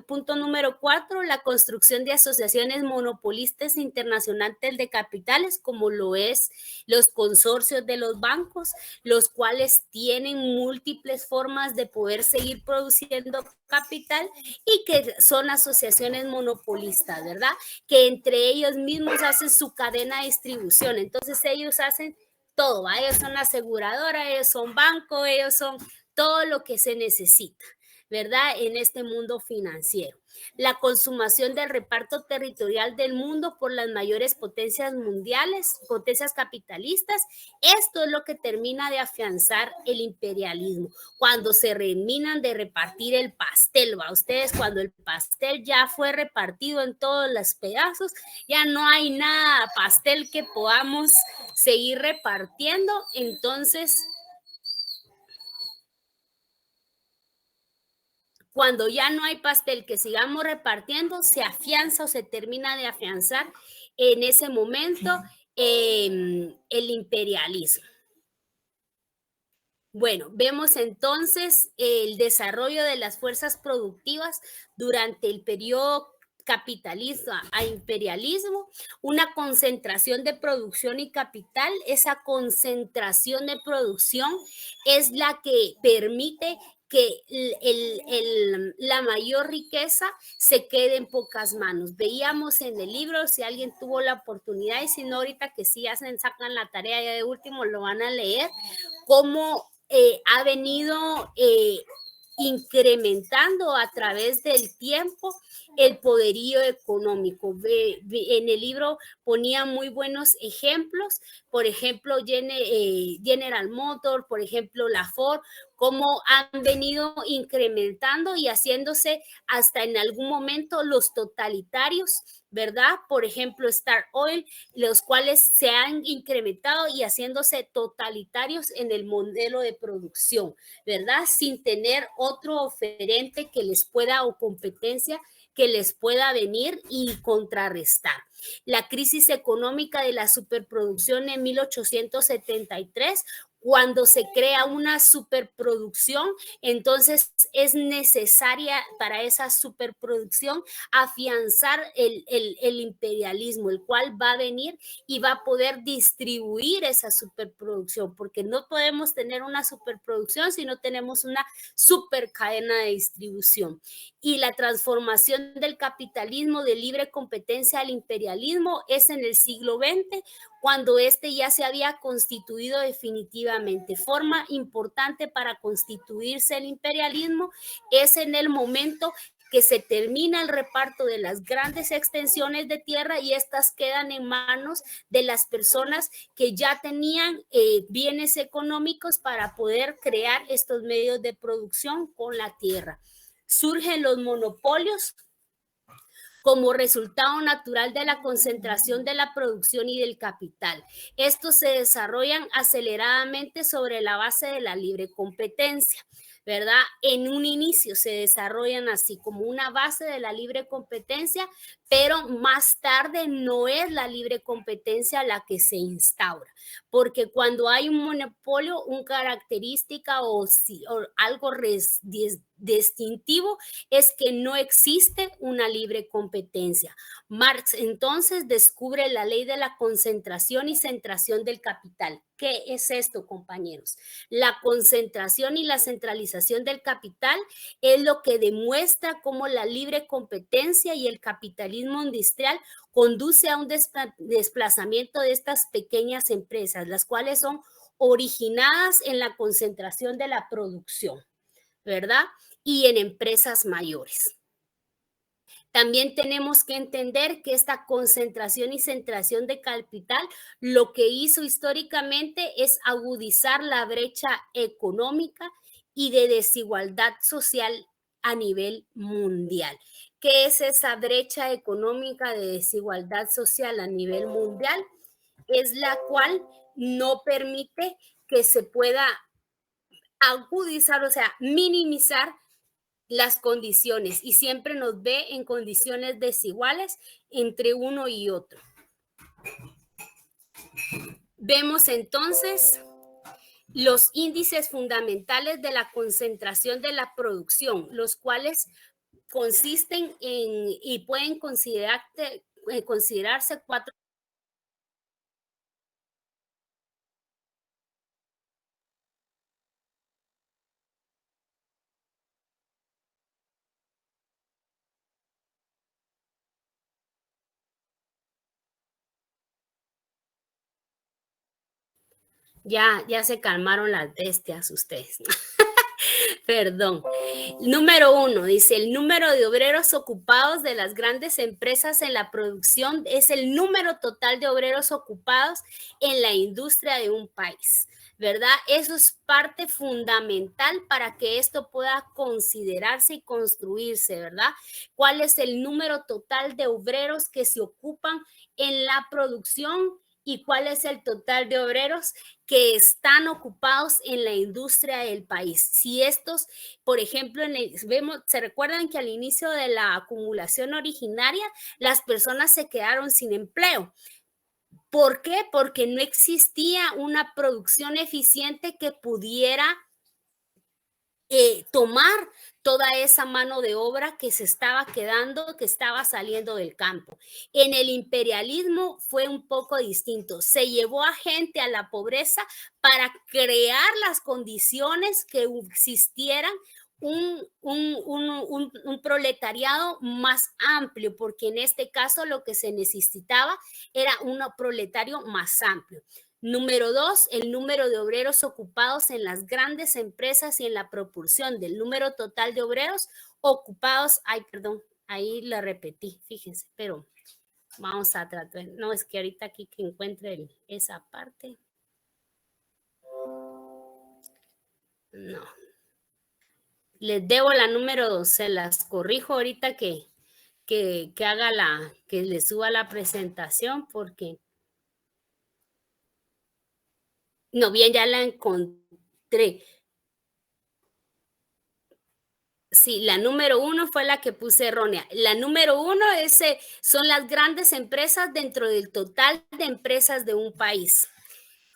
punto número 4, la construcción de asociaciones monopolistas internacionales de capitales, como lo es los consorcios de los bancos, los cuales tienen múltiples formas de poder seguir produciendo capital y que son asociaciones monopolistas, ¿verdad? Que entre ellos mismos hacen su cadena de distribución. Entonces, ellos hacen todo, ellos son aseguradora, ellos son banco, ellos son todo lo que se necesita, ¿verdad? En este mundo financiero. La consumación del reparto territorial del mundo por las mayores potencias mundiales, potencias capitalistas, esto es lo que termina de afianzar el imperialismo. Cuando se terminan de repartir el pastel, ¿va? Ustedes cuando el pastel ya fue repartido en todos los pedazos, ya no hay nada pastel que podamos seguir repartiendo, entonces cuando ya no hay pastel que sigamos repartiendo, se afianza o se termina de afianzar en ese momento el imperialismo. Bueno, vemos entonces el desarrollo de las fuerzas productivas durante el periodo capitalismo a imperialismo, una concentración de producción y capital. Esa concentración de producción es la que permite que la mayor riqueza se quede en pocas manos. Veíamos en el libro, si alguien tuvo la oportunidad, y si no, ahorita que sí sacan la tarea ya de último, lo van a leer, cómo ha venido incrementando a través del tiempo el poderío económico. En el libro ponía muy buenos ejemplos, por ejemplo, General Motors, por ejemplo, la Ford, cómo han venido incrementando y haciéndose hasta en algún momento los totalitarios, ¿verdad? Por ejemplo, Star Oil, los cuales se han incrementado y haciéndose totalitarios en el modelo de producción, ¿verdad? Sin tener otro oferente que les pueda, o competencia que les pueda venir y contrarrestar. La crisis económica de la superproducción en 1873, cuando se crea una superproducción, entonces es necesaria para esa superproducción afianzar el imperialismo, el cual va a venir y va a poder distribuir esa superproducción, porque no podemos tener una superproducción si no tenemos una supercadena de distribución. Y la transformación del capitalismo de libre competencia al imperialismo es en el siglo XX, cuando este ya se había constituido definitivamente. Forma importante para constituirse el imperialismo es en el momento que se termina el reparto de las grandes extensiones de tierra y estas quedan en manos de las personas que ya tenían bienes económicos para poder crear estos medios de producción con la tierra. Surgen los monopolios como resultado natural de la concentración de la producción y del capital. Estos se desarrollan aceleradamente sobre la base de la libre competencia, ¿verdad? En un inicio se desarrollan así como una base de la libre competencia, pero más tarde no es la libre competencia la que se instaura, porque cuando hay un monopolio, una característica o algo distintivo es que no existe una libre competencia. Marx entonces descubre la ley de la concentración y centración del capital. ¿Qué es esto, compañeros? La concentración y la centralización del capital es lo que demuestra cómo la libre competencia y el capitalismo industrial conduce a un desplazamiento de estas pequeñas empresas, las cuales son originadas en la concentración de la producción, ¿verdad? Y en empresas mayores. También tenemos que entender que esta concentración y centración de capital lo que hizo históricamente es agudizar la brecha económica y de desigualdad social a nivel mundial. ¿Qué es esa brecha económica de desigualdad social a nivel mundial? Es la cual no permite que se pueda agudizar, o sea, minimizar las condiciones, y siempre nos ve en condiciones desiguales entre uno y otro. Vemos entonces los índices fundamentales de la concentración de la producción, los cuales consisten en y pueden considerarse cuatro. Ya se calmaron las bestias ustedes. Perdón. Número 1, dice, el número de obreros ocupados de las grandes empresas en la producción es el número total de obreros ocupados en la industria de un país, ¿verdad? Eso es parte fundamental para que esto pueda considerarse y construirse, ¿verdad? ¿Cuál es el número total de obreros que se ocupan en la producción? ¿Y cuál es el total de obreros que están ocupados en la industria del país? Si estos, por ejemplo, se recuerdan que al inicio de la acumulación originaria, las personas se quedaron sin empleo. ¿Por qué? Porque no existía una producción eficiente que pudiera tomar toda esa mano de obra que se estaba quedando, que estaba saliendo del campo. En el imperialismo fue un poco distinto. Se llevó a gente a la pobreza para crear las condiciones que existieran un proletariado más amplio, porque en este caso lo que se necesitaba era un proletario más amplio. Número 2, el número de obreros ocupados en las grandes empresas y en la proporción del número total de obreros ocupados. Ay, perdón, ahí la repetí, fíjense, pero vamos a tratar. No, es que ahorita aquí que encuentre esa parte. No. Les debo la número 2, se las corrijo ahorita que haga que le suba la presentación porque... No, bien, ya la encontré. Sí, la número 1 fue la que puse errónea. La número 1 son las grandes empresas dentro del total de empresas de un país.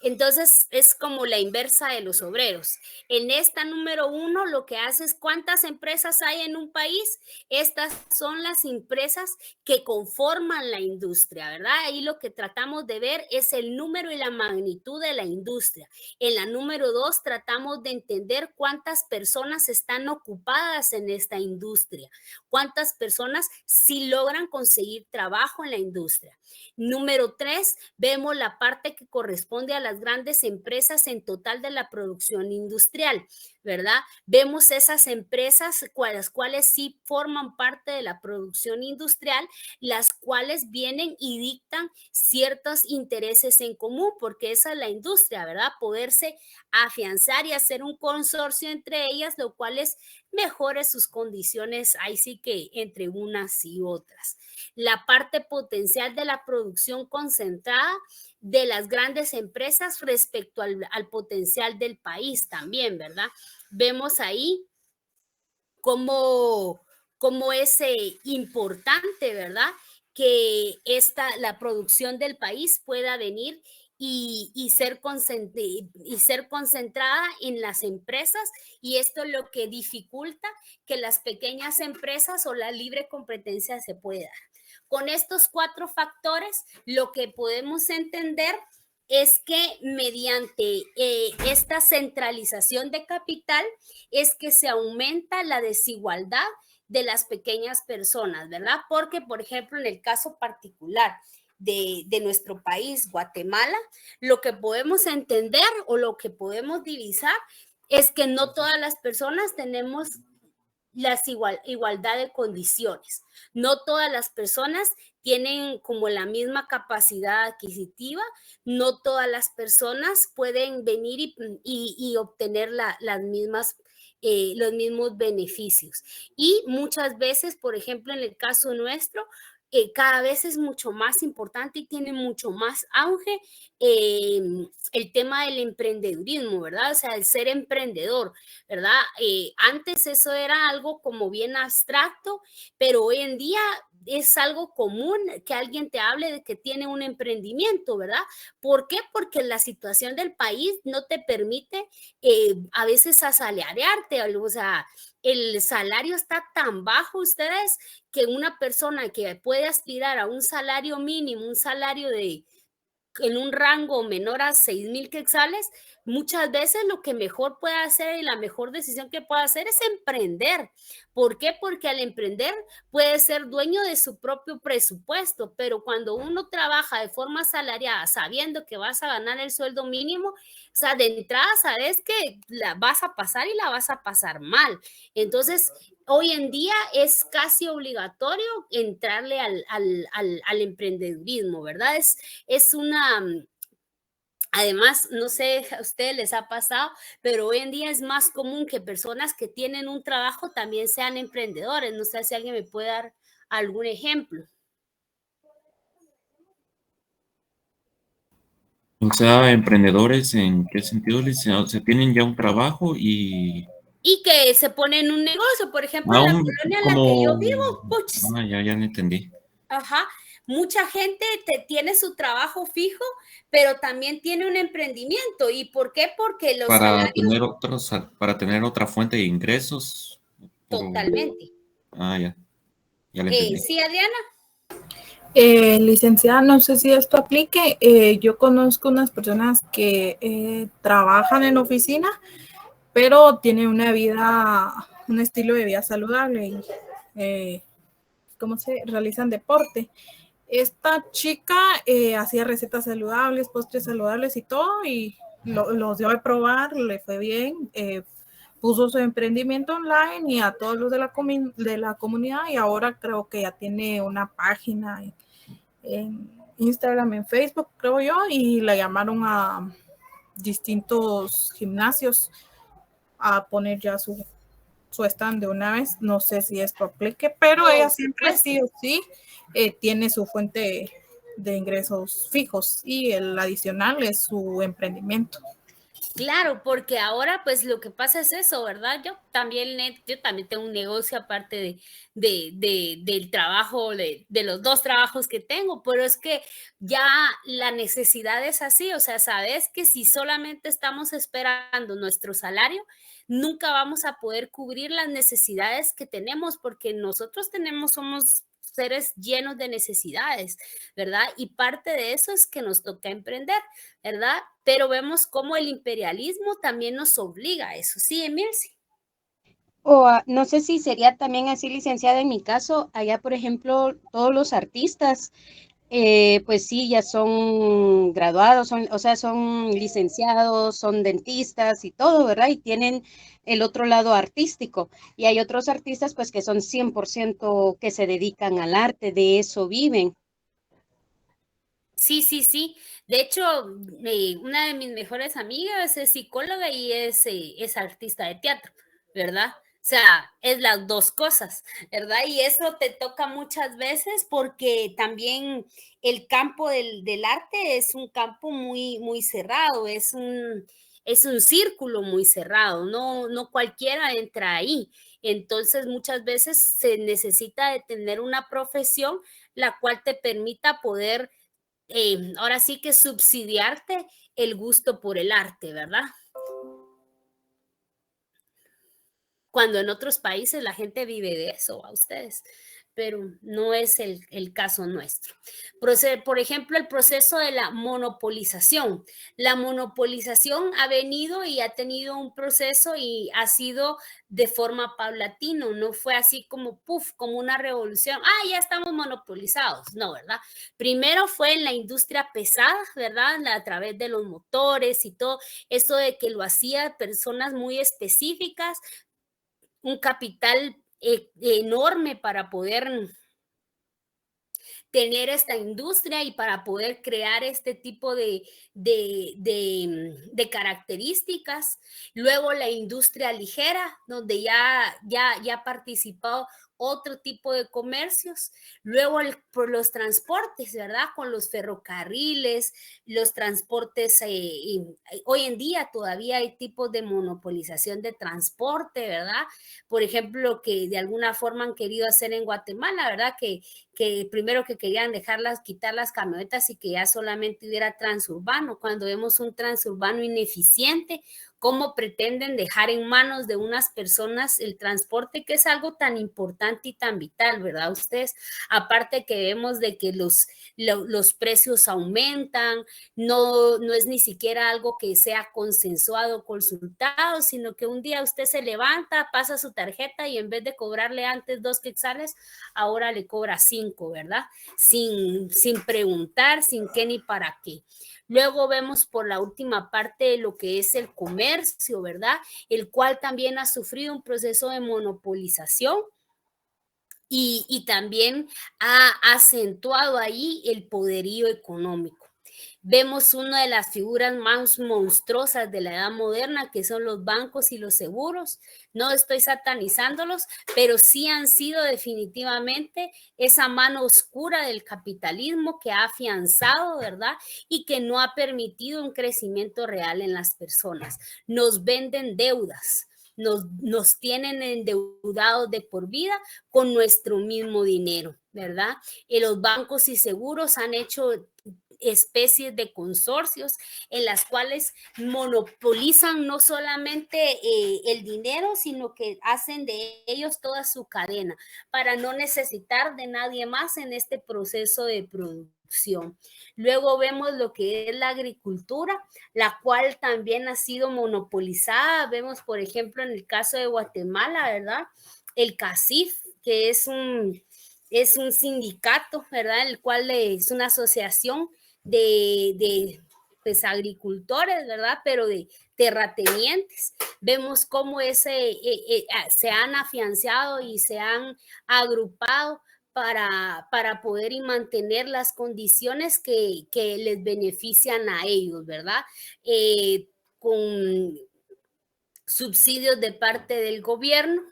Entonces, es como la inversa de los obreros. En esta número 1, lo que hace es cuántas empresas hay en un país. Estas son las empresas que conforman la industria, ¿verdad? Ahí lo que tratamos de ver es el número y la magnitud de la industria. En la número 2, tratamos de entender cuántas personas están ocupadas en esta industria, cuántas personas sí logran conseguir trabajo en la industria. Número 3, vemos la parte que corresponde a las grandes empresas en total de la producción industrial, ¿verdad? Vemos esas empresas, las cuales sí forman parte de la producción industrial, las cuales vienen y dictan ciertos intereses en común, porque esa es la industria, ¿verdad? Poderse afianzar y hacer un consorcio entre ellas, lo cual es mejore sus condiciones, ahí sí que entre unas y otras. La parte potencial de la producción concentrada de las grandes empresas respecto al potencial del país también, ¿verdad? Vemos ahí cómo es importante, ¿verdad? Que la producción del país pueda venir y ser concentrada en las empresas, y esto es lo que dificulta que las pequeñas empresas o la libre competencia se pueda dar. Con estos 4 factores, lo que podemos entender es que mediante esta centralización de capital es que se aumenta la desigualdad de las pequeñas personas, ¿verdad? Porque, por ejemplo, en el caso particular de nuestro país, Guatemala, lo que podemos entender o lo que podemos divisar es que no todas las personas tenemos la igualdad de condiciones. No todas las personas tienen como la misma capacidad adquisitiva, no todas las personas pueden venir y obtener los mismos beneficios. Y muchas veces, por ejemplo, en el caso nuestro, cada vez es mucho más importante y tiene mucho más auge el tema del emprendedurismo, ¿verdad? O sea, el ser emprendedor, ¿verdad? Antes eso era algo como bien abstracto, pero hoy en día es algo común que alguien te hable de que tiene un emprendimiento, ¿verdad? ¿Por qué? Porque la situación del país no te permite a veces asalariarte, o sea, el salario está tan bajo, ustedes, que una persona que puede aspirar a un salario mínimo, un salario en un rango menor a 6,000 quetzales, muchas veces lo que mejor puede hacer y la mejor decisión que puede hacer es emprender. ¿Por qué? Porque al emprender puede ser dueño de su propio presupuesto, pero cuando uno trabaja de forma asalariada sabiendo que vas a ganar el sueldo mínimo, o sea, de entrada sabes que la vas a pasar y la vas a pasar mal. Entonces, hoy en día es casi obligatorio entrarle al emprendedurismo, ¿verdad? Es una... Además, no sé, a ustedes les ha pasado, pero hoy en día es más común que personas que tienen un trabajo también sean emprendedores. No sé si alguien me puede dar algún ejemplo. O sea, emprendedores, ¿en qué sentido, licenciado? ¿Se tienen ya un trabajo y que se ponen un negocio? Por ejemplo, en la colonia en la que yo vivo. Ya entendí. Ajá. mucha gente tiene su trabajo fijo, pero también tiene un emprendimiento. ¿Y por qué? Porque los salarios... Para tener otra fuente de ingresos. Totalmente. Ya le entendí. Sí, Adriana. Licenciada, no sé si esto aplique. Yo conozco unas personas que trabajan en oficina, pero tienen un estilo de vida saludable y ¿cómo se realizan deporte? Esta chica hacía recetas saludables, postres saludables y todo, y los dio a probar, le fue bien, puso su emprendimiento online y a todos los de la comunidad, y ahora creo que ya tiene una página en Instagram, en Facebook, creo yo, y la llamaron a distintos gimnasios a poner ya su stand de una vez. No sé si esto aplique, pero ella siempre sí o sí tiene su fuente de ingresos fijos y el adicional es su emprendimiento. Claro, porque ahora pues lo que pasa es eso, ¿verdad? Yo también tengo un negocio aparte del trabajo, de los 2 trabajos que tengo, pero es que ya la necesidad es así, o sea, sabes que si solamente estamos esperando nuestro salario, nunca vamos a poder cubrir las necesidades que tenemos, porque nosotros somos seres llenos de necesidades, ¿verdad? Y parte de eso es que nos toca emprender, ¿verdad? Pero vemos cómo el imperialismo también nos obliga a eso. Sí, Emilce. No sé si sería también así, licenciada, en mi caso, allá, por ejemplo, todos los artistas, pues sí, ya son graduados, son licenciados, son dentistas y todo, ¿verdad? Y tienen el otro lado artístico. Y hay otros artistas, pues, que son 100% que se dedican al arte, de eso viven. Sí, sí, sí. De hecho, una de mis mejores amigas es psicóloga y es artista de teatro, ¿verdad? O sea, es las 2 cosas, ¿verdad? Y eso te toca muchas veces porque también el campo del arte es un campo muy, muy cerrado, es un círculo muy cerrado, no cualquiera entra ahí. Entonces, muchas veces se necesita de tener una profesión la cual te permita poder ahora sí que subsidiarte el gusto por el arte, ¿verdad? Cuando en otros países la gente vive de eso, a ustedes, pero no es el caso nuestro. Por ejemplo, el proceso de la monopolización. La monopolización ha venido y ha tenido un proceso y ha sido de forma paulatina, no fue así como, puff, como una revolución, ya estamos monopolizados, no, ¿verdad? Primero fue en la industria pesada, ¿verdad? A través de los motores y todo, eso de que lo hacía personas muy específicas, un capital enorme para poder tener esta industria y para poder crear este tipo de características. Luego la industria ligera, donde ya participó otro tipo de comercios. Luego por los transportes, ¿verdad? Con los ferrocarriles, los transportes, hoy en día todavía hay tipos de monopolización de transporte, ¿verdad? Por ejemplo, lo que de alguna forma han querido hacer en Guatemala, ¿verdad? Que primero que querían quitar las camionetas y que ya solamente hubiera transurbano. Cuando vemos un transurbano ineficiente, ¿cómo pretenden dejar en manos de unas personas el transporte, que es algo tan importante y tan vital, ¿verdad? Ustedes, aparte que vemos de que los precios aumentan, no es ni siquiera algo que sea consensuado, consultado, sino que un día usted se levanta, pasa su tarjeta y en vez de cobrarle antes 2 quetzales, ahora le cobra 5, ¿verdad? Sin preguntar, sin qué ni para qué. Luego vemos por la última parte de lo que es el comercio, ¿verdad? El cual también ha sufrido un proceso de monopolización y también ha acentuado ahí el poderío económico. Vemos una de las figuras más monstruosas de la edad moderna, que son los bancos y los seguros. No estoy satanizándolos, pero sí han sido definitivamente esa mano oscura del capitalismo que ha afianzado, ¿verdad? Y que no ha permitido un crecimiento real en las personas. Nos venden deudas, nos tienen endeudados de por vida con nuestro mismo dinero, ¿verdad? Los bancos y seguros han hecho especies de consorcios en las cuales monopolizan no solamente el dinero, sino que hacen de ellos toda su cadena para no necesitar de nadie más en este proceso de producción. Luego vemos lo que es la agricultura, la cual también ha sido monopolizada. Vemos, por ejemplo, en el caso de Guatemala, ¿verdad? El CACIF, que es un sindicato, ¿verdad? El cual es una asociación de pues, agricultores, ¿verdad? Pero de terratenientes. Vemos cómo se han afianzado y se han agrupado para poder y mantener las condiciones que les benefician a ellos, ¿verdad? Con subsidios de parte del gobierno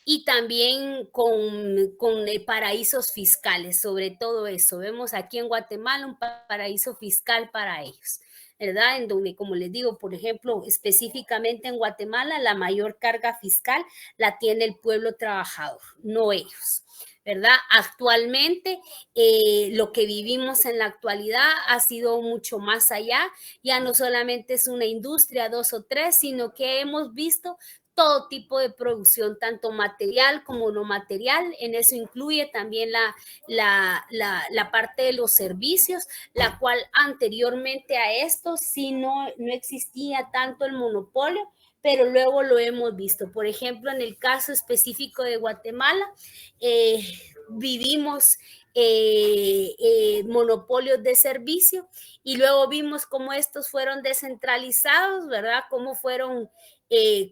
y también con paraísos fiscales, sobre todo eso. Vemos aquí en Guatemala un paraíso fiscal para ellos, ¿verdad? En donde, como les digo, por ejemplo, específicamente en Guatemala, la mayor carga fiscal la tiene el pueblo trabajador, no ellos, ¿verdad? Actualmente, lo que vivimos en la actualidad ha sido mucho más allá. Ya no solamente es una industria, 2 o 3, sino que hemos visto todo tipo de producción, tanto material como no material. En eso incluye también la parte de los servicios, la cual anteriormente a esto sí no existía tanto el monopolio, pero luego lo hemos visto. Por ejemplo, en el caso específico de Guatemala, vivimos monopolios de servicio y luego vimos cómo estos fueron descentralizados, ¿verdad? Cómo fueron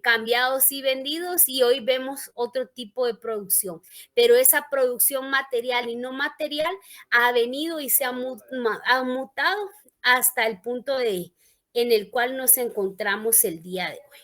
cambiados y vendidos, y hoy vemos otro tipo de producción. Pero esa producción material y no material ha venido y se ha mutado hasta el punto en el cual nos encontramos el día de hoy.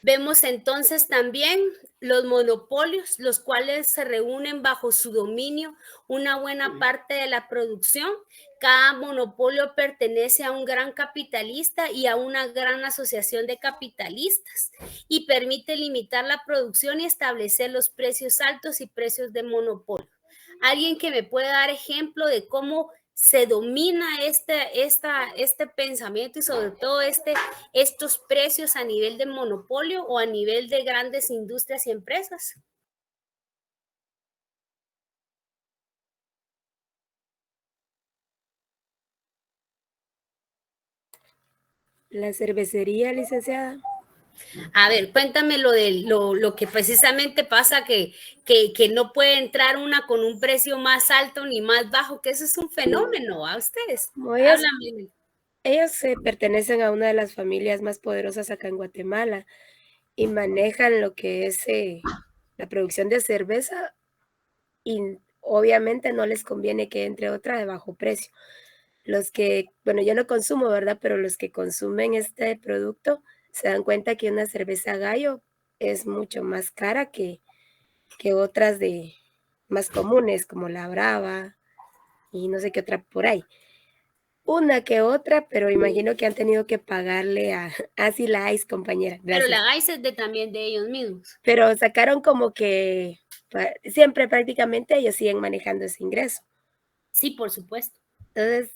Vemos entonces también los monopolios, los cuales se reúnen bajo su dominio una buena parte de la producción. Cada monopolio pertenece a un gran capitalista y a una gran asociación de capitalistas y permite limitar la producción y establecer los precios altos y precios de monopolio. ¿Alguien que me pueda dar ejemplo de cómo se domina este pensamiento y sobre todo estos precios a nivel de monopolio o a nivel de grandes industrias y empresas? La cervecería, licenciada. A ver, cuéntame lo que precisamente pasa, que no puede entrar una con un precio más alto ni más bajo, que eso es un fenómeno a ustedes. Ellos pertenecen a una de las familias más poderosas acá en Guatemala y manejan lo que es la producción de cerveza, y obviamente no les conviene que entre otra de bajo precio. Los que, bueno, yo no consumo, ¿verdad? Pero los que consumen este producto se dan cuenta que una cerveza Gallo es mucho más cara que otras más comunes, como la Brava y no sé qué otra por ahí. Una que otra, pero imagino que han tenido que pagarle a así la Ice, compañera. Gracias. Pero la Ice es también de ellos mismos. Pero sacaron como que siempre prácticamente ellos siguen manejando ese ingreso. Sí, por supuesto. Entonces,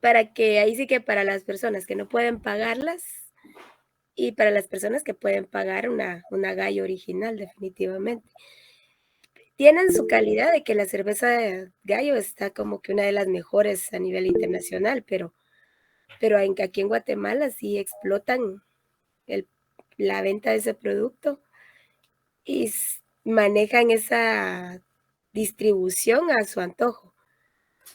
ahí sí que para las personas que no pueden pagarlas y para las personas que pueden pagar una Gallo original, definitivamente. Tienen su calidad de que la cerveza Gallo está como que una de las mejores a nivel internacional, pero aquí en Guatemala sí explotan la venta de ese producto y manejan esa distribución a su antojo,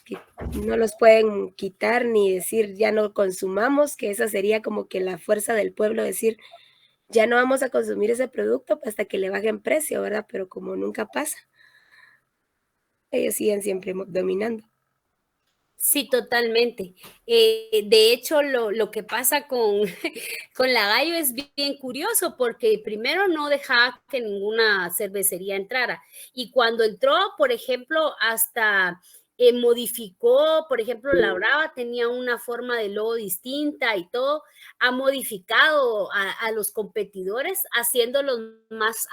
que no los pueden quitar ni decir ya no consumamos, que esa sería como que la fuerza del pueblo, decir ya no vamos a consumir ese producto hasta que le bajen precio, ¿verdad? Pero como nunca pasa, ellos siguen siempre dominando. Sí, totalmente. De hecho, lo que pasa con la Gallo es bien curioso, porque primero no dejaba que ninguna cervecería entrara. Y cuando entró, por ejemplo, hasta modificó, por ejemplo, la Brava tenía una forma de logo distinta y todo, ha modificado a los competidores, haciéndolos más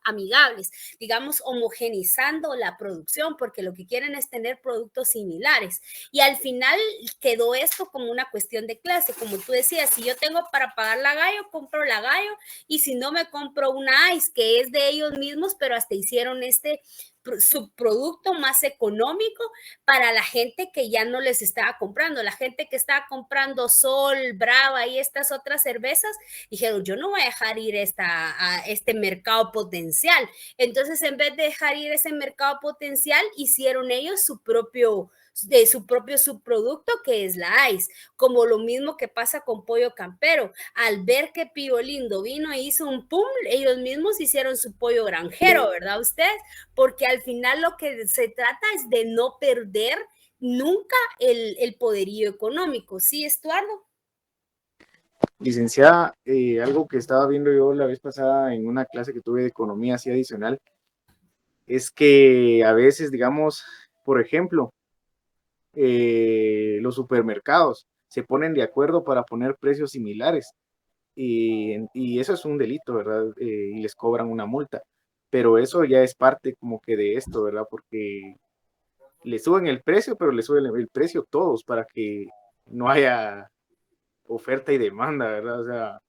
amigables, digamos, homogenizando la producción, porque lo que quieren es tener productos similares. Y al final quedó esto como una cuestión de clase, como tú decías, si yo tengo para pagar la Gallo, compro la Gallo, y si no, me compro una Ice, que es de ellos mismos, pero hasta hicieron este subproducto más económico para la gente que ya no les estaba comprando. La gente que estaba comprando Sol, Brava y estas otras cervezas, dijeron, yo no voy a dejar ir a este mercado potencial. Entonces, en vez de dejar ir ese mercado potencial, hicieron ellos su propio subproducto, que es la Ice, como lo mismo que pasa con Pollo Campero. Al ver que Pío Lindo vino e hizo un pum, ellos mismos hicieron su pollo granjero, ¿verdad ustedes? Porque al final lo que se trata es de no perder nunca el poderío económico. ¿Sí, Estuardo? Licenciada, algo que estaba viendo yo la vez pasada en una clase que tuve de economía así adicional, es que a veces, digamos, por ejemplo, los supermercados se ponen de acuerdo para poner precios similares y eso es un delito, ¿verdad? Y les cobran una multa, pero eso ya es parte como que de esto, ¿verdad? Porque le suben el precio, pero le suben el precio todos para que no haya oferta y demanda, ¿verdad? O sea,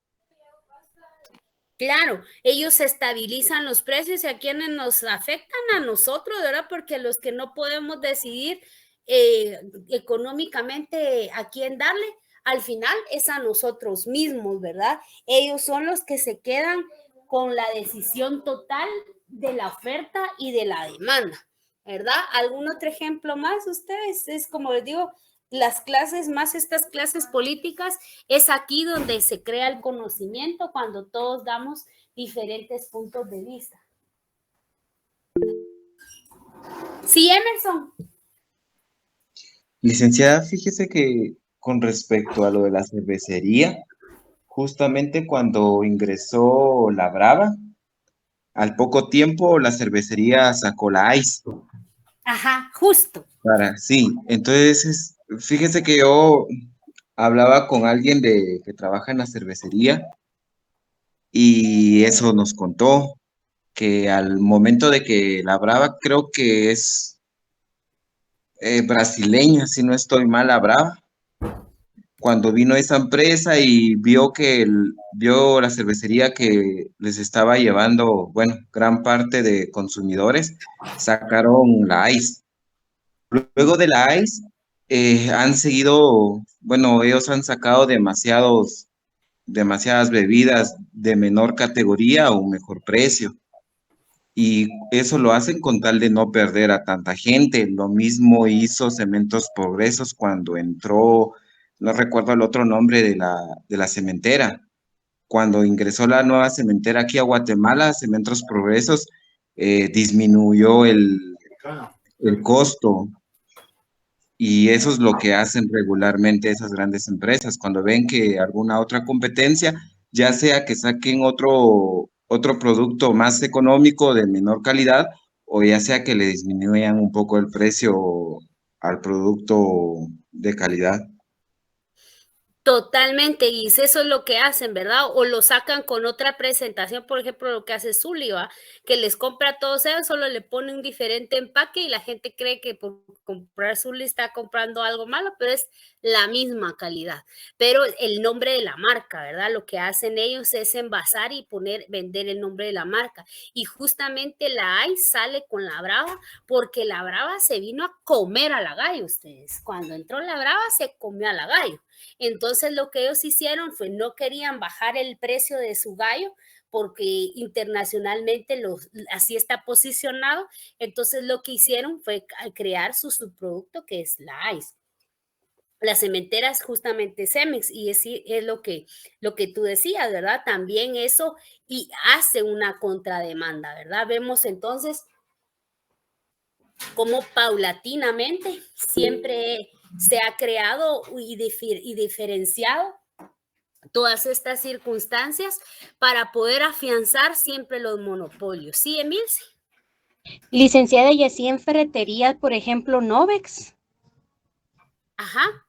claro, ellos estabilizan los precios y a quienes nos afectan a nosotros, ¿verdad? Porque los que no podemos decidir económicamente a quién darle, al final es a nosotros mismos, ¿verdad? Ellos son los que se quedan con la decisión total de la oferta y de la demanda, ¿verdad? ¿Algún otro ejemplo más ustedes? Es como les digo, las clases, más estas clases políticas, es aquí donde se crea el conocimiento, cuando todos damos diferentes puntos de vista. Sí, Emerson. Licenciada, fíjese que con respecto a lo de la cervecería, justamente cuando ingresó la Brava, al poco tiempo la cervecería sacó la Ice. Ajá, justo. Sí, entonces fíjese que yo hablaba con alguien que trabaja en la cervecería y eso nos contó que al momento de que la Brava, creo que es brasileña, si no estoy mal, la Brava, cuando vino esa empresa y vio vio la cervecería que les estaba llevando, bueno, gran parte de consumidores, sacaron la Ice. Luego de la Ice, han seguido, bueno, ellos han sacado demasiadas bebidas de menor categoría a un mejor precio. Y eso lo hacen con tal de no perder a tanta gente. Lo mismo hizo Cementos Progresos cuando entró, no recuerdo el otro nombre de la cementera. Cuando ingresó la nueva cementera aquí a Guatemala, Cementos Progresos disminuyó el costo. Y eso es lo que hacen regularmente esas grandes empresas. Cuando ven que alguna otra competencia, ya sea que saquen otro producto más económico de menor calidad, o ya sea que le disminuyan un poco el precio al producto de calidad. Totalmente, y eso es lo que hacen, ¿verdad? O lo sacan con otra presentación, por ejemplo, lo que hace Sullivan, que les compra a todos ellos, solo le pone un diferente empaque y la gente cree que por comprar Sully está comprando algo malo, pero es la misma calidad. Pero el nombre de la marca, ¿verdad? Lo que hacen ellos es envasar y vender el nombre de la marca. Y justamente la Ice sale con la Brava, porque la Brava se vino a comer a la Gallo, ustedes. Cuando entró la Brava, se comió a la Gallo. Entonces lo que ellos hicieron fue no querían bajar el precio de su gallo porque internacionalmente así está posicionado. Entonces lo que hicieron fue crear su subproducto, que es la Ice. La cementera es justamente Cemex y es lo que tú decías, ¿verdad? También eso y hace una contrademanda, ¿verdad? Vemos entonces cómo paulatinamente siempre se ha creado y diferenciado todas estas circunstancias para poder afianzar siempre los monopolios. ¿Sí, Emilce? Licenciada, y así en ferretería, por ejemplo, Novex. Ajá.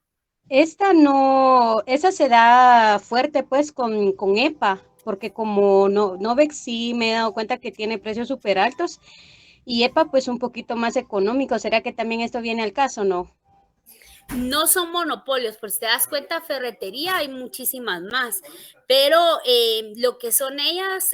Esta no, esa se da fuerte pues con EPA, porque como Novex sí me he dado cuenta que tiene precios súper altos y EPA pues un poquito más económico. ¿Será que también esto viene al caso, no? No son monopolios, pues si te das cuenta, ferretería hay muchísimas más, pero lo que son ellas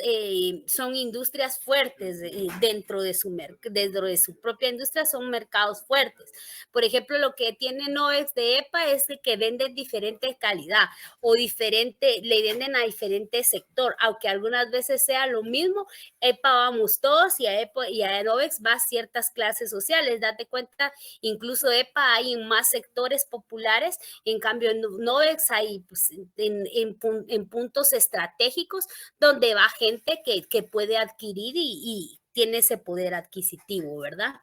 son industrias fuertes dentro de su propia industria, son mercados fuertes. Por ejemplo, lo que tiene Novex de EPA es que venden diferente calidad o le venden a diferente sector, aunque algunas veces sea lo mismo. EPA vamos todos y a Novex va ciertas clases sociales. Date cuenta, incluso EPA hay en más sectores populares, en cambio en Novex hay pues, en puntos estratégicos donde va gente que puede adquirir y tiene ese poder adquisitivo, ¿verdad?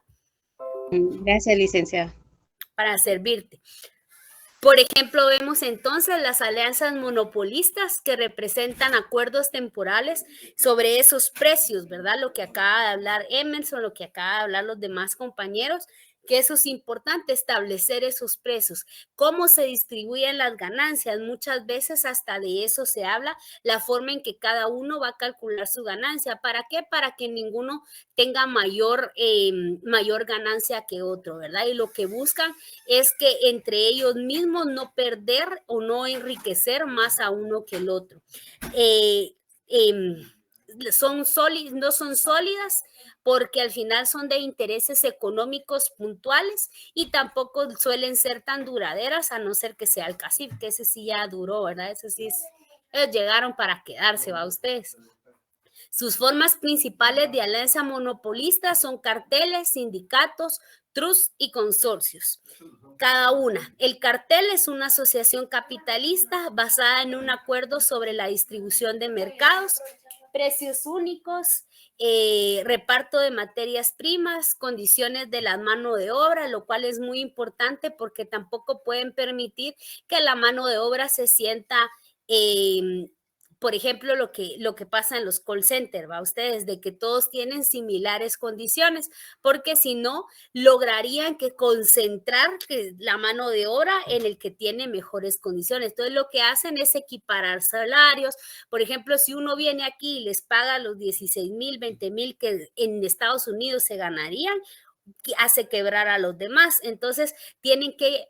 Gracias, licenciada. Para servirte. Por ejemplo, vemos entonces las alianzas monopolistas que representan acuerdos temporales sobre esos precios, ¿verdad? Lo que acaba de hablar Emerson, lo que acaba de hablar los demás compañeros, que eso es importante, establecer esos precios, cómo se distribuyen las ganancias. Muchas veces hasta de eso se habla, la forma en que cada uno va a calcular su ganancia. ¿Para qué? Para que ninguno tenga mayor ganancia que otro, ¿verdad? Y lo que buscan es que entre ellos mismos no perder o no enriquecer más a uno que el otro. No son sólidas porque al final son de intereses económicos puntuales y tampoco suelen ser tan duraderas, a no ser que sea el CACIF, que ese sí ya duró, ¿verdad? Ese sí ellos llegaron para quedarse, ¿va ustedes? Sus formas principales de alianza monopolista son carteles, sindicatos, trusts y consorcios. Cada una. El cartel es una asociación capitalista basada en un acuerdo sobre la distribución de mercados, precios únicos, reparto de materias primas, condiciones de la mano de obra, lo cual es muy importante porque tampoco pueden permitir que la mano de obra se sienta por ejemplo, lo que pasa en los call centers, ¿va? Ustedes, de que todos tienen similares condiciones, porque si no, lograrían que concentrar la mano de obra en el que tiene mejores condiciones. Entonces, lo que hacen es equiparar salarios. Por ejemplo, si uno viene aquí y les paga los 16,000, 20,000 que en Estados Unidos se ganarían, hace quebrar a los demás. Entonces, tienen que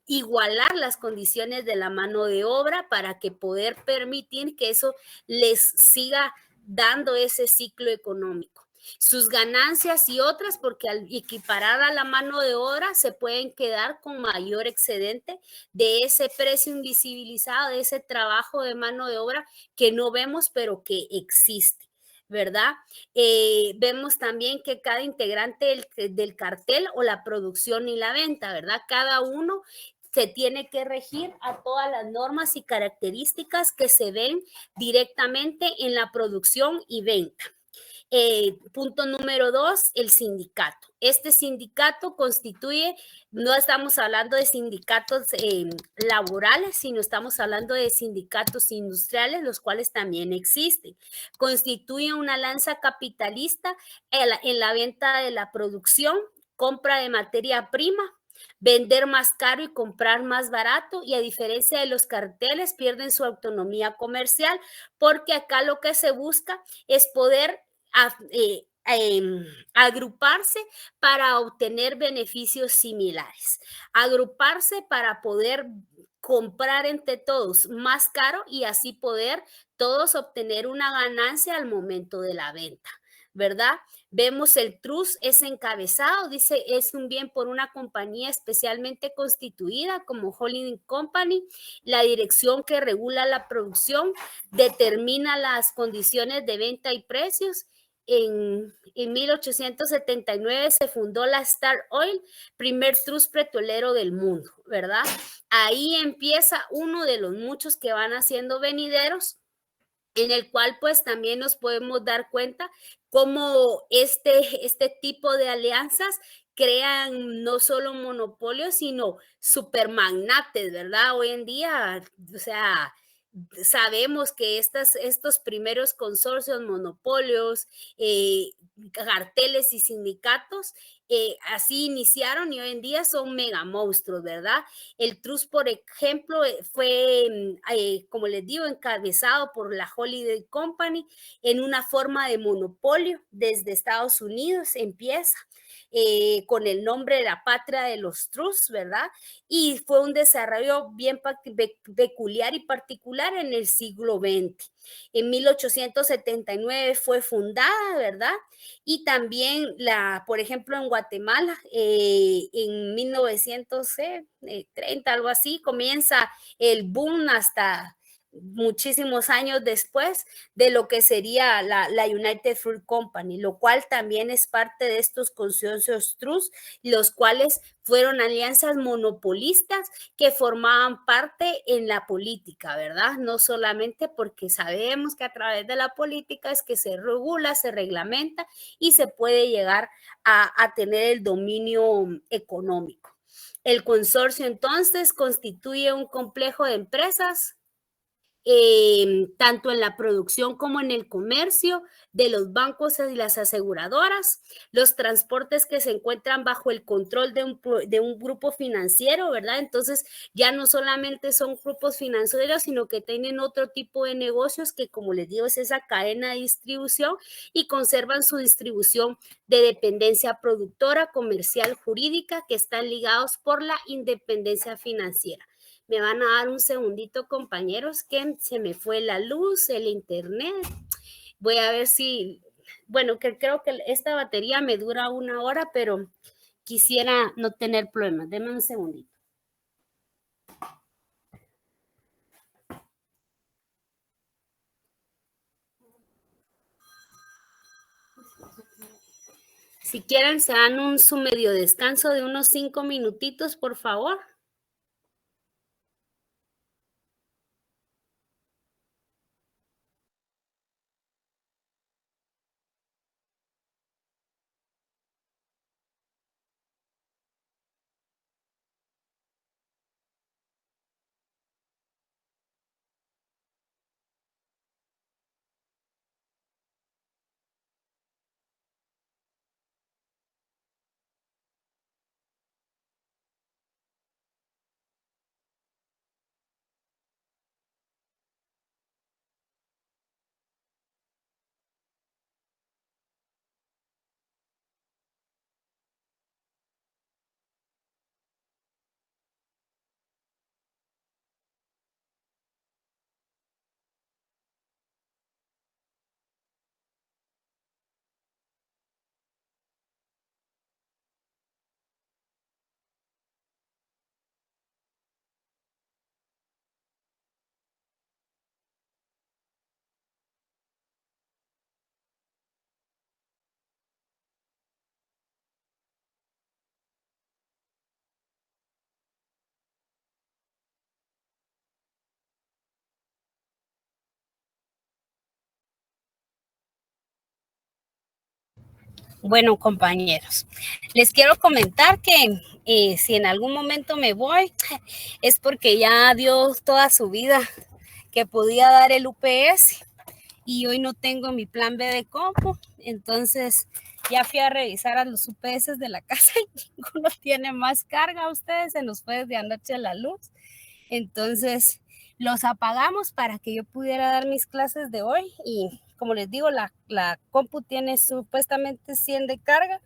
igualar las condiciones de la mano de obra para que poder permitir que eso les siga dando ese ciclo económico. Sus ganancias y otras, porque al equiparar a la mano de obra se pueden quedar con mayor excedente de ese precio invisibilizado, de ese trabajo de mano de obra que no vemos, pero que existe, ¿verdad? Vemos también que cada integrante del cartel o la producción y la venta, ¿verdad? Cada uno se tiene que regir a todas las normas y características que se ven directamente en la producción y venta. Punto número 2, el sindicato. Este sindicato constituye, no estamos hablando de sindicatos laborales, sino estamos hablando de sindicatos industriales, los cuales también existen. Constituye una lanza capitalista en la venta de la producción, compra de materia prima, vender más caro y comprar más barato, y a diferencia de los carteles pierden su autonomía comercial, porque acá lo que se busca es poder agruparse para obtener beneficios similares, agruparse para poder comprar entre todos más caro y así poder todos obtener una ganancia al momento de la venta, ¿verdad? Vemos el trust es encabezado, dice, es un bien por una compañía especialmente constituida como holding company. La dirección que regula la producción determina las condiciones de venta y precios. En 1879 se fundó la Star Oil, primer trust petrolero del mundo, ¿verdad? Ahí empieza uno de los muchos que van haciendo venideros, en el cual pues también nos podemos dar cuenta cómo este tipo de alianzas crean no solo monopolios, sino supermagnates, ¿verdad? Hoy en día, o sea, sabemos que estos primeros consorcios, monopolios, carteles y sindicatos, así iniciaron y hoy en día son mega monstruos, ¿verdad? El Trust, por ejemplo, fue, como les digo, encabezado por la Holiday Company en una forma de monopolio desde Estados Unidos, empieza. Con el nombre de la patria de los Trusts, ¿verdad? Y fue un desarrollo bien peculiar y particular en el siglo XX. En 1879 fue fundada, ¿verdad? Y también, por ejemplo, en Guatemala, en 1930, algo así, comienza el boom hasta muchísimos años después de lo que sería la United Fruit Company, lo cual también es parte de estos consorcios Trust, los cuales fueron alianzas monopolistas que formaban parte en la política, ¿verdad? No solamente porque sabemos que a través de la política es que se regula, se reglamenta y se puede llegar a tener el dominio económico. El consorcio entonces constituye un complejo de empresas tanto en la producción como en el comercio, de los bancos y las aseguradoras, los transportes que se encuentran bajo el control de un grupo financiero, ¿verdad? Entonces ya no solamente son grupos financieros, sino que tienen otro tipo de negocios que, como les digo, es esa cadena de distribución y conservan su distribución de dependencia productora, comercial, jurídica, que están ligados por la independencia financiera. Me van a dar un segundito, compañeros, que se me fue la luz, el internet. Voy a ver si, bueno, que creo que esta batería me dura 1 hora, pero quisiera no tener problemas. Denme un segundito. Si quieren, se dan su medio descanso de unos 5 minutitos, por favor. Bueno, compañeros, les quiero comentar que si en algún momento me voy, es porque ya dio toda su vida que podía dar el UPS y hoy no tengo mi plan B de compu. Entonces ya fui a revisar a los UPS de la casa y ninguno tiene más carga. Ustedes se nos fue de anoche la luz. Entonces los apagamos para que yo pudiera dar mis clases de hoy y como les digo, la compu tiene supuestamente 100 de carga,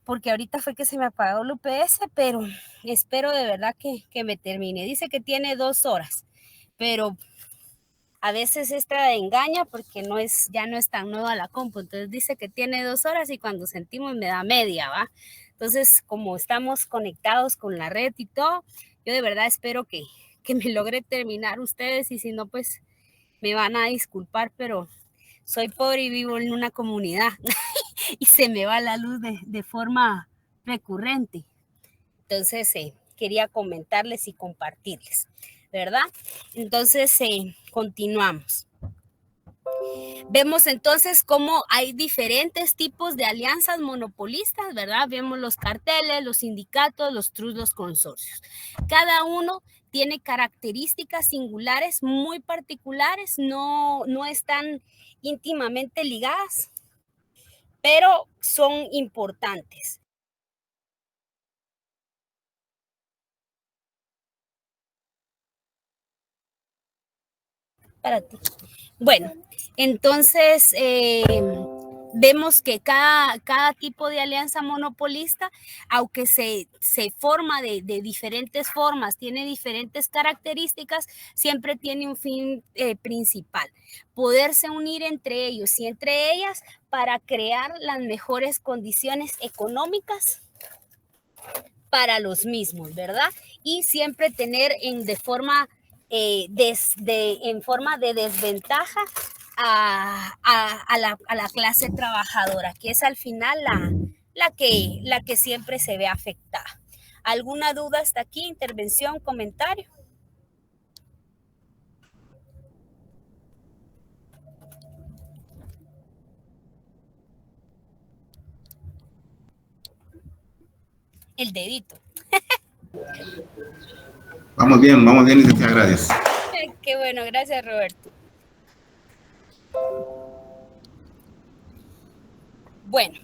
porque ahorita fue que se me apagó el UPS, pero espero de verdad que me termine. Dice que tiene 2 horas, pero a veces esta engaña porque ya no es tan nueva la compu. Entonces dice que tiene 2 horas y cuando sentimos me da media, ¿va? Entonces, como estamos conectados con la red y todo, yo de verdad espero que me logre terminar ustedes y si no, pues me van a disculpar, pero soy pobre y vivo en una comunidad y se me va la luz de forma recurrente. Entonces, quería comentarles y compartirles, ¿verdad? Entonces, continuamos. Vemos entonces cómo hay diferentes tipos de alianzas monopolistas, ¿verdad? Vemos los carteles, los sindicatos, los trusts, los consorcios. Cada uno tiene características singulares muy particulares, no están íntimamente ligadas, pero son importantes. Para ti. Bueno, entonces vemos que cada tipo de alianza monopolista, aunque se forma de diferentes formas, tiene diferentes características, siempre tiene un fin principal: poderse unir entre ellos y entre ellas para crear las mejores condiciones económicas para los mismos, ¿verdad? Y siempre tener en forma de desventaja a la clase trabajadora, que es al final la que siempre se ve afectada. ¿Alguna duda hasta aquí? ¿Intervención, comentario? El dedito. Vamos bien, licenciada, gracias. Qué bueno, gracias, Roberto. Bueno,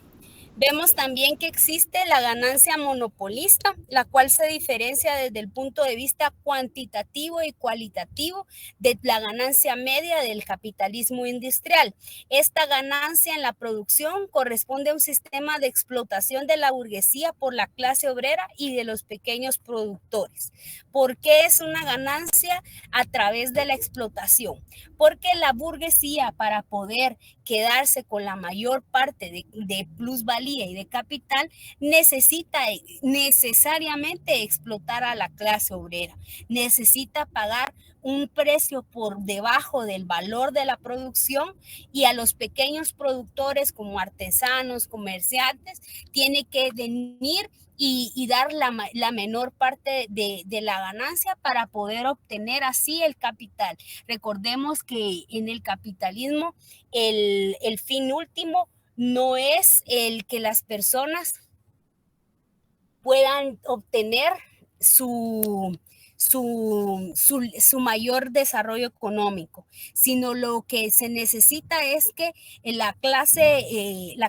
vemos también que existe la ganancia monopolista, la cual se diferencia desde el punto de vista cuantitativo y cualitativo de la ganancia media del capitalismo industrial. Esta ganancia en la producción corresponde a un sistema de explotación de la burguesía por la clase obrera y de los pequeños productores. ¿Por qué es una ganancia? A través de la explotación. Porque la burguesía, para poder quedarse con la mayor parte de plusvalía y de capital, necesita necesariamente explotar a la clase obrera, necesita pagar un precio por debajo del valor de la producción, y a los pequeños productores como artesanos, comerciantes, tiene que venir y dar la menor parte de la ganancia para poder obtener así el capital. Recordemos que en el capitalismo el fin último no es el que las personas puedan obtener su mayor desarrollo económico, sino lo que se necesita es que la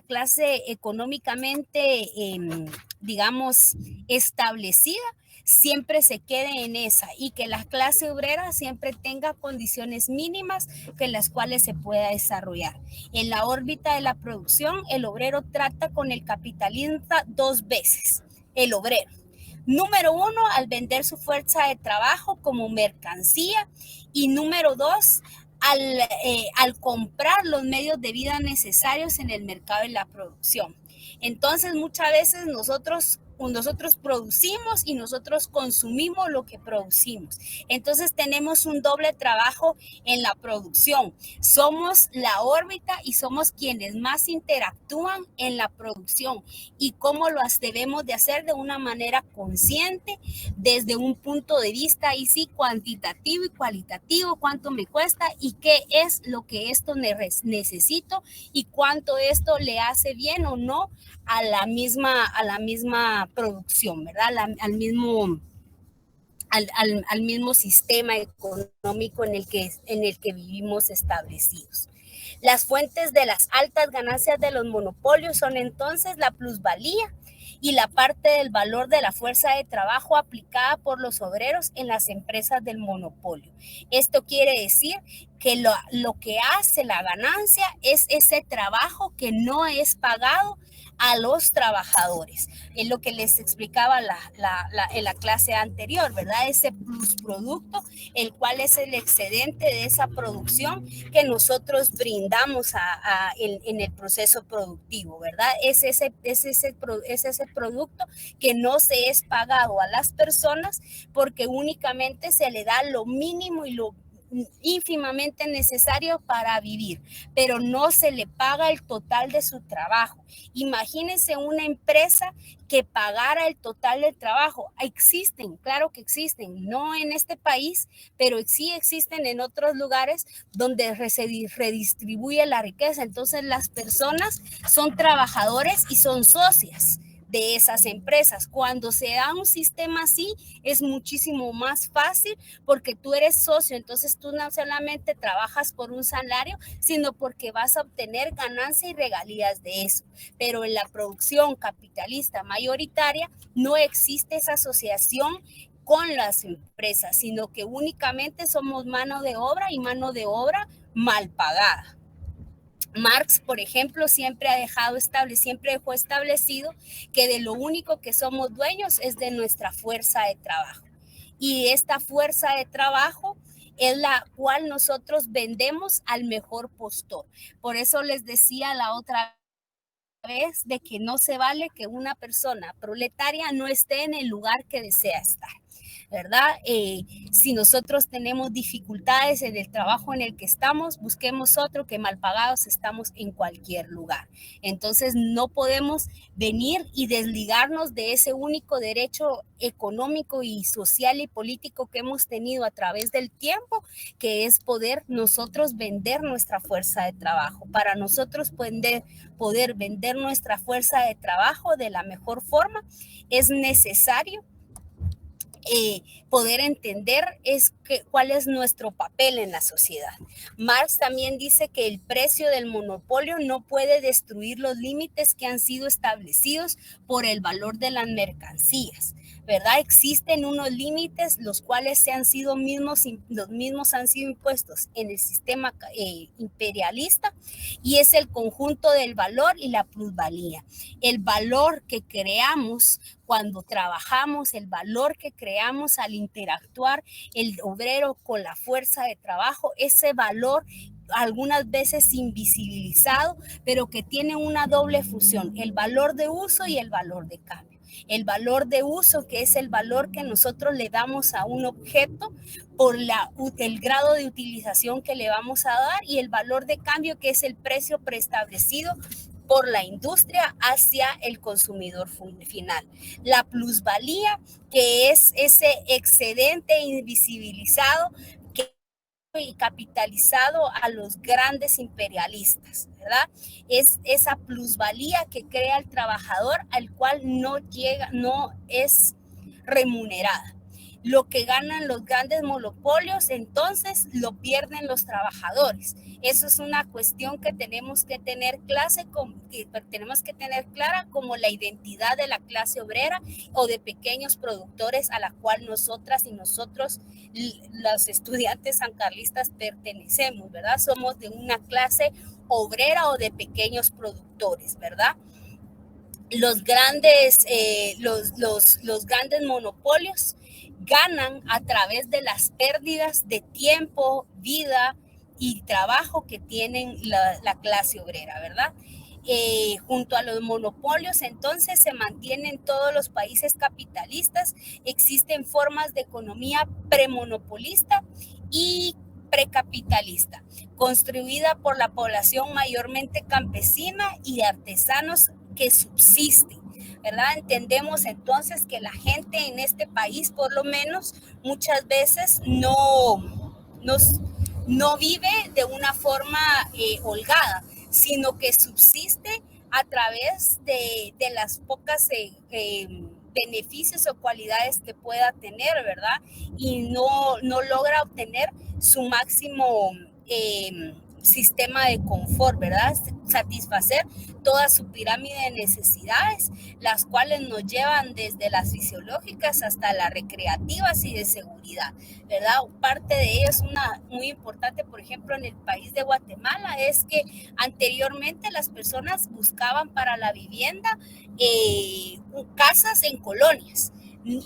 clase económicamente, digamos, establecida, siempre se quede en esa, y que la clase obrera siempre tenga condiciones mínimas en las cuales se pueda desarrollar. En la órbita de la producción, el obrero trata con el capitalista dos veces. El obrero, número uno, al vender su fuerza de trabajo como mercancía, y número dos, al comprar los medios de vida necesarios en el mercado de la producción. Entonces, muchas veces nosotros producimos y nosotros consumimos lo que producimos. Entonces tenemos un doble trabajo en la producción. Somos la órbita y somos quienes más interactúan en la producción, y cómo lo debemos de hacer de una manera consciente, desde un punto de vista ahí sí cuantitativo y cualitativo: cuánto me cuesta y qué es lo que esto necesito, y cuánto esto le hace bien o no a la misma producción, ¿verdad? Al mismo sistema económico en el que vivimos establecidos. Las fuentes de las altas ganancias de los monopolios son entonces la plusvalía y la parte del valor de la fuerza de trabajo aplicada por los obreros en las empresas del monopolio. Esto quiere decir que lo que hace la ganancia es ese trabajo que no es pagado a los trabajadores. Es lo que les explicaba en la clase anterior, ¿verdad? Ese plusproducto, el cual es el excedente de esa producción que nosotros brindamos en el proceso productivo, ¿verdad? Es ese producto que no se es pagado a las personas, porque únicamente se le da lo mínimo y ínfimamente necesario para vivir, pero no se le paga el total de su trabajo. Imagínense una empresa que pagara el total del trabajo. Existen, claro que existen, no en este país, pero sí existen en otros lugares donde se redistribuye la riqueza. Entonces las personas son trabajadores y son socias de esas empresas. Cuando se da un sistema así, es muchísimo más fácil porque tú eres socio, entonces tú no solamente trabajas por un salario, sino porque vas a obtener ganancia y regalías de eso. Pero en la producción capitalista mayoritaria no existe esa asociación con las empresas, sino que únicamente somos mano de obra y mano de obra mal pagada. Marx, por ejemplo, siempre dejó establecido que de lo único que somos dueños es de nuestra fuerza de trabajo. Y esta fuerza de trabajo es la cual nosotros vendemos al mejor postor. Por eso les decía la otra vez de que no se vale que una persona proletaria no esté en el lugar que desea estar, ¿verdad? Si nosotros tenemos dificultades en el trabajo en el que estamos, busquemos otro, que mal pagados estamos en cualquier lugar. Entonces no podemos venir y desligarnos de ese único derecho económico y social y político que hemos tenido a través del tiempo, que es poder nosotros vender nuestra fuerza de trabajo. Para nosotros poder vender nuestra fuerza de trabajo de la mejor forma, es necesario poder entender cuál es nuestro papel en la sociedad. Marx también dice que el precio del monopolio no puede destruir los límites que han sido establecidos por el valor de las mercancías, ¿verdad? Existen unos límites los cuales los mismos han sido impuestos en el sistema imperialista, y es el conjunto del valor y la plusvalía. El valor que creamos cuando trabajamos, el valor que creamos al interactuar el obrero con la fuerza de trabajo, ese valor algunas veces invisibilizado, pero que tiene una doble función, el valor de uso y el valor de cambio. El valor de uso, que es el valor que nosotros le damos a un objeto por el grado de utilización que le vamos a dar, y el valor de cambio, que es el precio preestablecido por la industria hacia el consumidor final. La plusvalía, que es ese excedente invisibilizado y capitalizado a los grandes imperialistas, ¿verdad? Es esa plusvalía que crea el trabajador, al cual no es remunerada. Lo que ganan los grandes monopolios, entonces lo pierden los trabajadores. Eso es una cuestión que tenemos que tener clara como la identidad de la clase obrera o de pequeños productores a la cual nosotras y nosotros, los estudiantes sancarlistas, pertenecemos, ¿verdad? Somos de una clase obrera o de pequeños productores, ¿verdad? Los grandes monopolios ganan a través de las pérdidas de tiempo, vida y trabajo que tienen la clase obrera, ¿verdad? Junto a los monopolios, entonces, se mantienen todos los países capitalistas. Existen formas de economía premonopolista y precapitalista, construida por la población mayormente campesina y de artesanos que subsisten, ¿verdad? Entendemos entonces que la gente en este país, por lo menos, muchas veces no vive de una forma holgada, sino que subsiste a través de las pocas beneficios o cualidades que pueda tener, ¿verdad? Y no logra obtener su máximo sistema de confort, ¿verdad? Satisfacer toda su pirámide de necesidades, las cuales nos llevan desde las fisiológicas hasta las recreativas y de seguridad, ¿verdad? Parte de ello es una muy importante, por ejemplo, en el país de Guatemala, es que anteriormente las personas buscaban para la vivienda casas en colonias,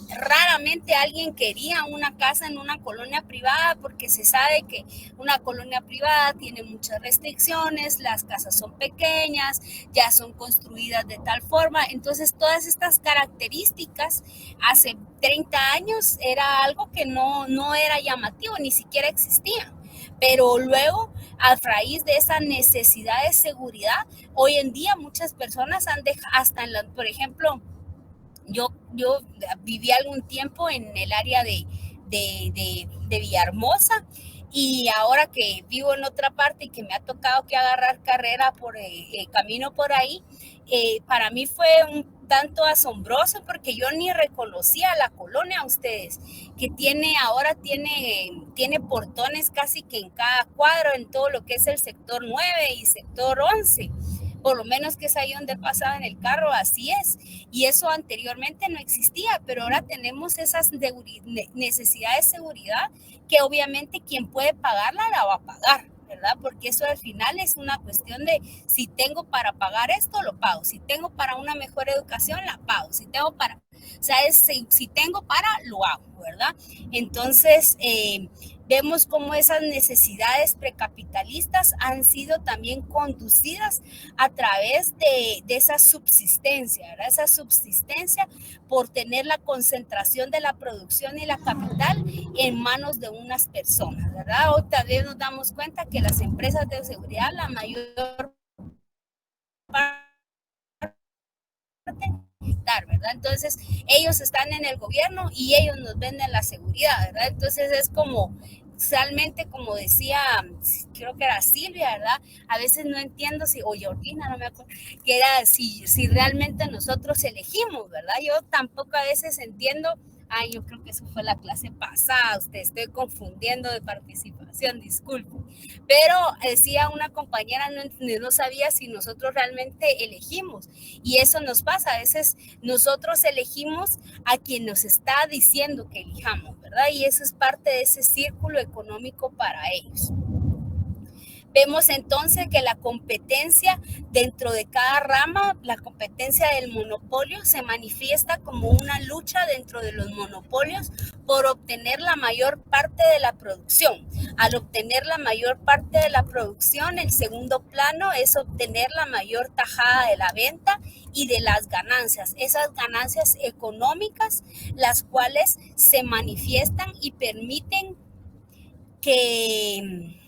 Raramente alguien quería una casa en una colonia privada porque se sabe que una colonia privada tiene muchas restricciones, las casas son pequeñas, ya son construidas de tal forma. Entonces todas estas características hace 30 años era algo que no era llamativo, ni siquiera existía. Pero luego, a raíz de esa necesidad de seguridad, hoy en día muchas personas han dejado, hasta por ejemplo, yo viví algún tiempo en el área de Villahermosa, y ahora que vivo en otra parte y que me ha tocado que agarrar carrera por camino por ahí, para mí fue un tanto asombroso porque yo ni reconocía la colonia, ustedes, que ahora tiene portones casi que en cada cuadro, en todo lo que es el sector 9 y sector 11. Por lo menos que es ahí donde pasaba en el carro, así es. Y eso anteriormente no existía, pero ahora tenemos esas necesidades de seguridad que obviamente quien puede pagarla la va a pagar, ¿verdad? Porque eso al final es una cuestión de si tengo para pagar esto, lo pago. Si tengo para una mejor educación, la pago. Si tengo para, si tengo para, lo hago, ¿verdad? Entonces, vemos cómo esas necesidades precapitalistas han sido también conducidas a través de esa subsistencia, ¿verdad? Esa subsistencia por tener la concentración de la producción y la capital en manos de unas personas, ¿verdad? Hoy también nos damos cuenta que las empresas de seguridad, la mayor parte, ¿verdad? Entonces ellos están en el gobierno y ellos nos venden la seguridad, ¿verdad? Entonces es como realmente, como decía, creo que era Silvia, ¿verdad? A veces no entiendo o Georgina, no me acuerdo, que era si realmente nosotros elegimos, ¿verdad? Yo tampoco a veces entiendo. Yo creo que eso fue la clase pasada, estoy confundiendo de participación, disculpe. Pero decía una compañera, no sabía si nosotros realmente elegimos. Y eso nos pasa, a veces nosotros elegimos a quien nos está diciendo que elijamos, ¿verdad? Y eso es parte de ese círculo económico para ellos. Vemos entonces que la competencia dentro de cada rama, la competencia del monopolio se manifiesta como una lucha dentro de los monopolios por obtener la mayor parte de la producción. Al obtener la mayor parte de la producción, el segundo plano es obtener la mayor tajada de la venta y de las ganancias, esas ganancias económicas, las cuales se manifiestan y permiten que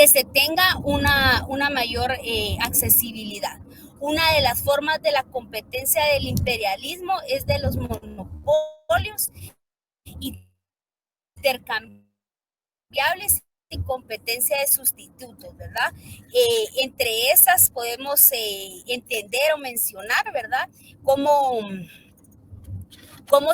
se tenga una mayor accesibilidad. Una de las formas de la competencia del imperialismo es de los monopolios intercambiables y competencia de sustitutos, ¿verdad? Entre esas podemos entender o mencionar, ¿verdad? Cómo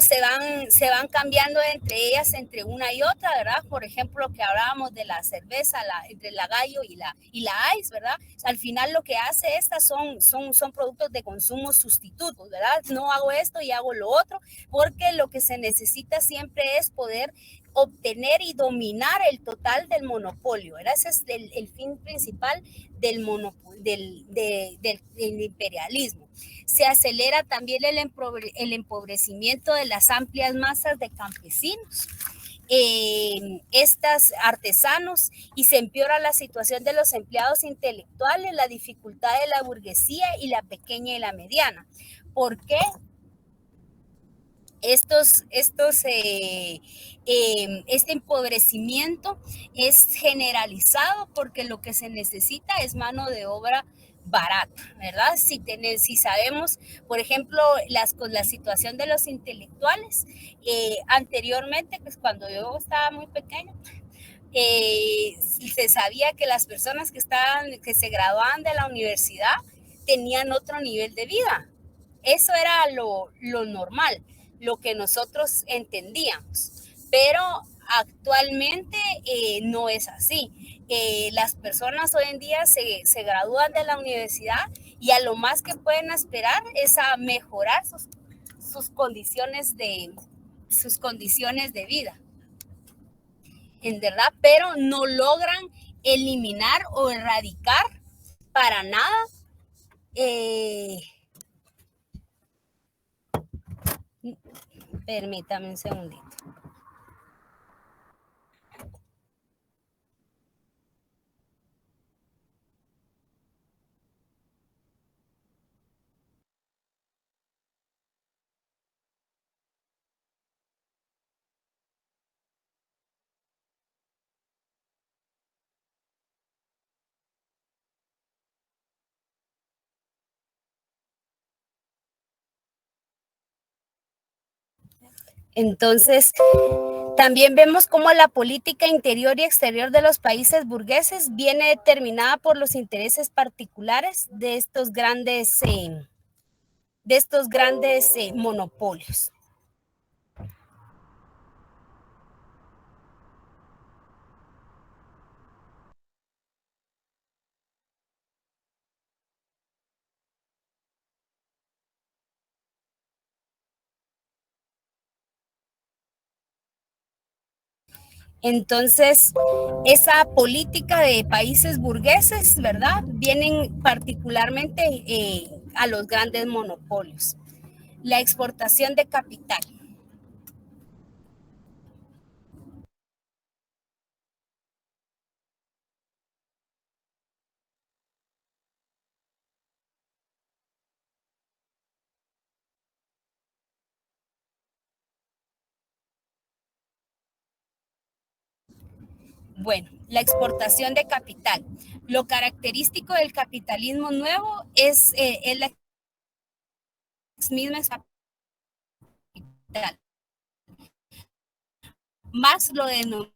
se van cambiando entre ellas, entre una y otra, ¿verdad? Por ejemplo, que hablábamos de la cerveza, entre la Gallo y la Ice, ¿verdad? Al final lo que hace estas son productos de consumo sustitutos, ¿verdad? No hago esto y hago lo otro, porque lo que se necesita siempre es poder obtener y dominar el total del monopolio, ¿verdad? Ese es el fin principal del imperialismo. Se acelera también el empobrecimiento de las amplias masas de campesinos, artesanos, y se empeora la situación de los empleados intelectuales, la dificultad de la burguesía y la pequeña y la mediana. ¿Por qué? Este empobrecimiento es generalizado porque lo que se necesita es mano de obra barata, ¿verdad? Si sabemos, por ejemplo, con la situación de los intelectuales, anteriormente, pues cuando yo estaba muy pequeña, se sabía que las personas que se graduaban de la universidad tenían otro nivel de vida. Eso era lo normal, lo que nosotros entendíamos, pero actualmente no es así. Las personas hoy en día se gradúan de la universidad y a lo más que pueden esperar es a mejorar sus condiciones de vida, en verdad, pero no logran eliminar o erradicar para nada Permítame un segundito. Entonces, también vemos cómo la política interior y exterior de los países burgueses viene determinada por los intereses particulares de estos grandes monopolios. Entonces, esa política de países burgueses, ¿verdad? Vienen particularmente a los grandes monopolios. La exportación de capital. Bueno, la exportación de capital. Lo característico del capitalismo nuevo es la misma capital. Marx lo denomina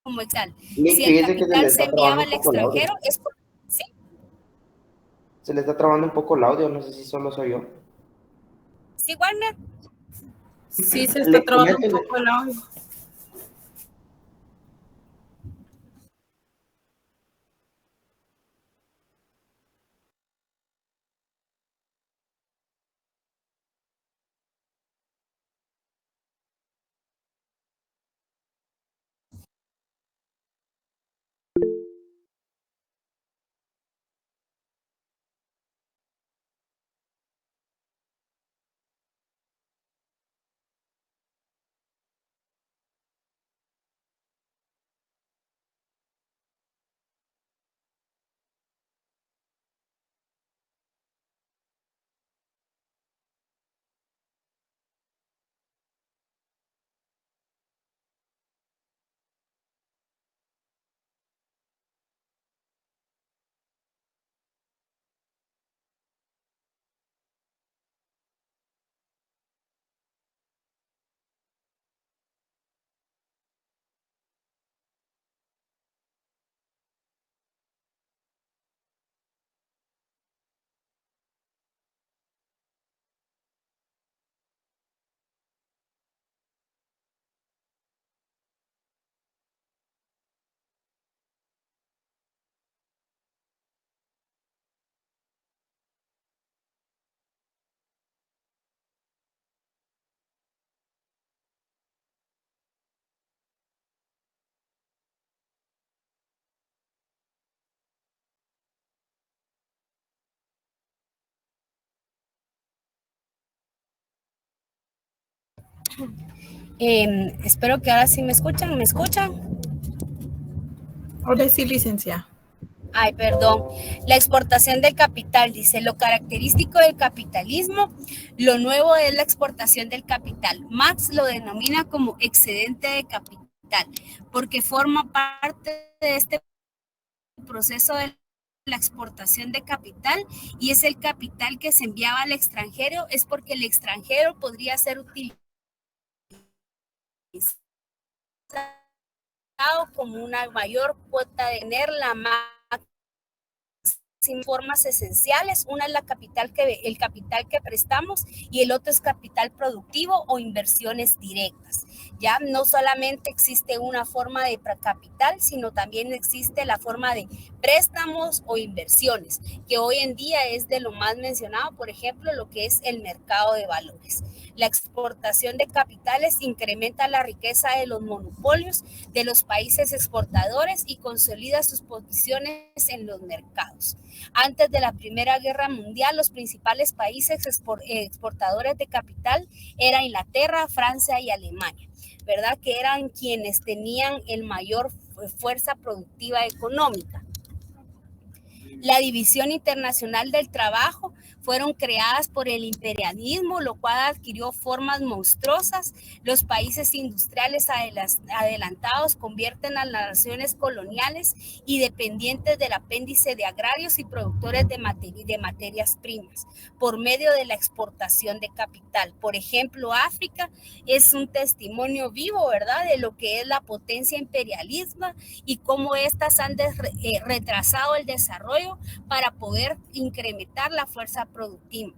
como exal. Si el capital se enviaba al extranjero es por... ¿Sí? Se le está trabando un poco el audio, no sé si solo soy yo. ¿Sí, Warner? Sí, se está trabando un poco el audio. Espero que ahora sí me escuchan. ¿Me escuchan? Ahora sí, licenciada. Ay, perdón. La exportación del capital, dice, lo característico del capitalismo, lo nuevo es la exportación del capital. Marx lo denomina como excedente de capital, porque forma parte de este proceso de la exportación de capital y es el capital que se enviaba al extranjero, es porque el extranjero podría ser utilizado como una mayor cuota de tener la sin formas esenciales. Una es el capital que prestamos y el otro es capital productivo o inversiones directas. Ya no solamente existe una forma de capital, sino también existe la forma de préstamos o inversiones, que hoy en día es de lo más mencionado, por ejemplo, lo que es el mercado de valores. La exportación de capitales incrementa la riqueza de los monopolios de los países exportadores y consolida sus posiciones en los mercados. Antes de la Primera Guerra Mundial, los principales países exportadores de capital eran Inglaterra, Francia y Alemania, ¿verdad? Que eran quienes tenían el mayor fuerza productiva económica. La División Internacional del Trabajo fueron creadas por el imperialismo, lo cual adquirió formas monstruosas. Los países industriales adelantados convierten a las naciones coloniales y dependientes del apéndice de agrarios y productores de materias primas por medio de la exportación de capital. Por ejemplo, África es un testimonio vivo, ¿verdad?, de lo que es la potencia imperialista y cómo éstas han retrasado el desarrollo para poder incrementar la fuerza productiva.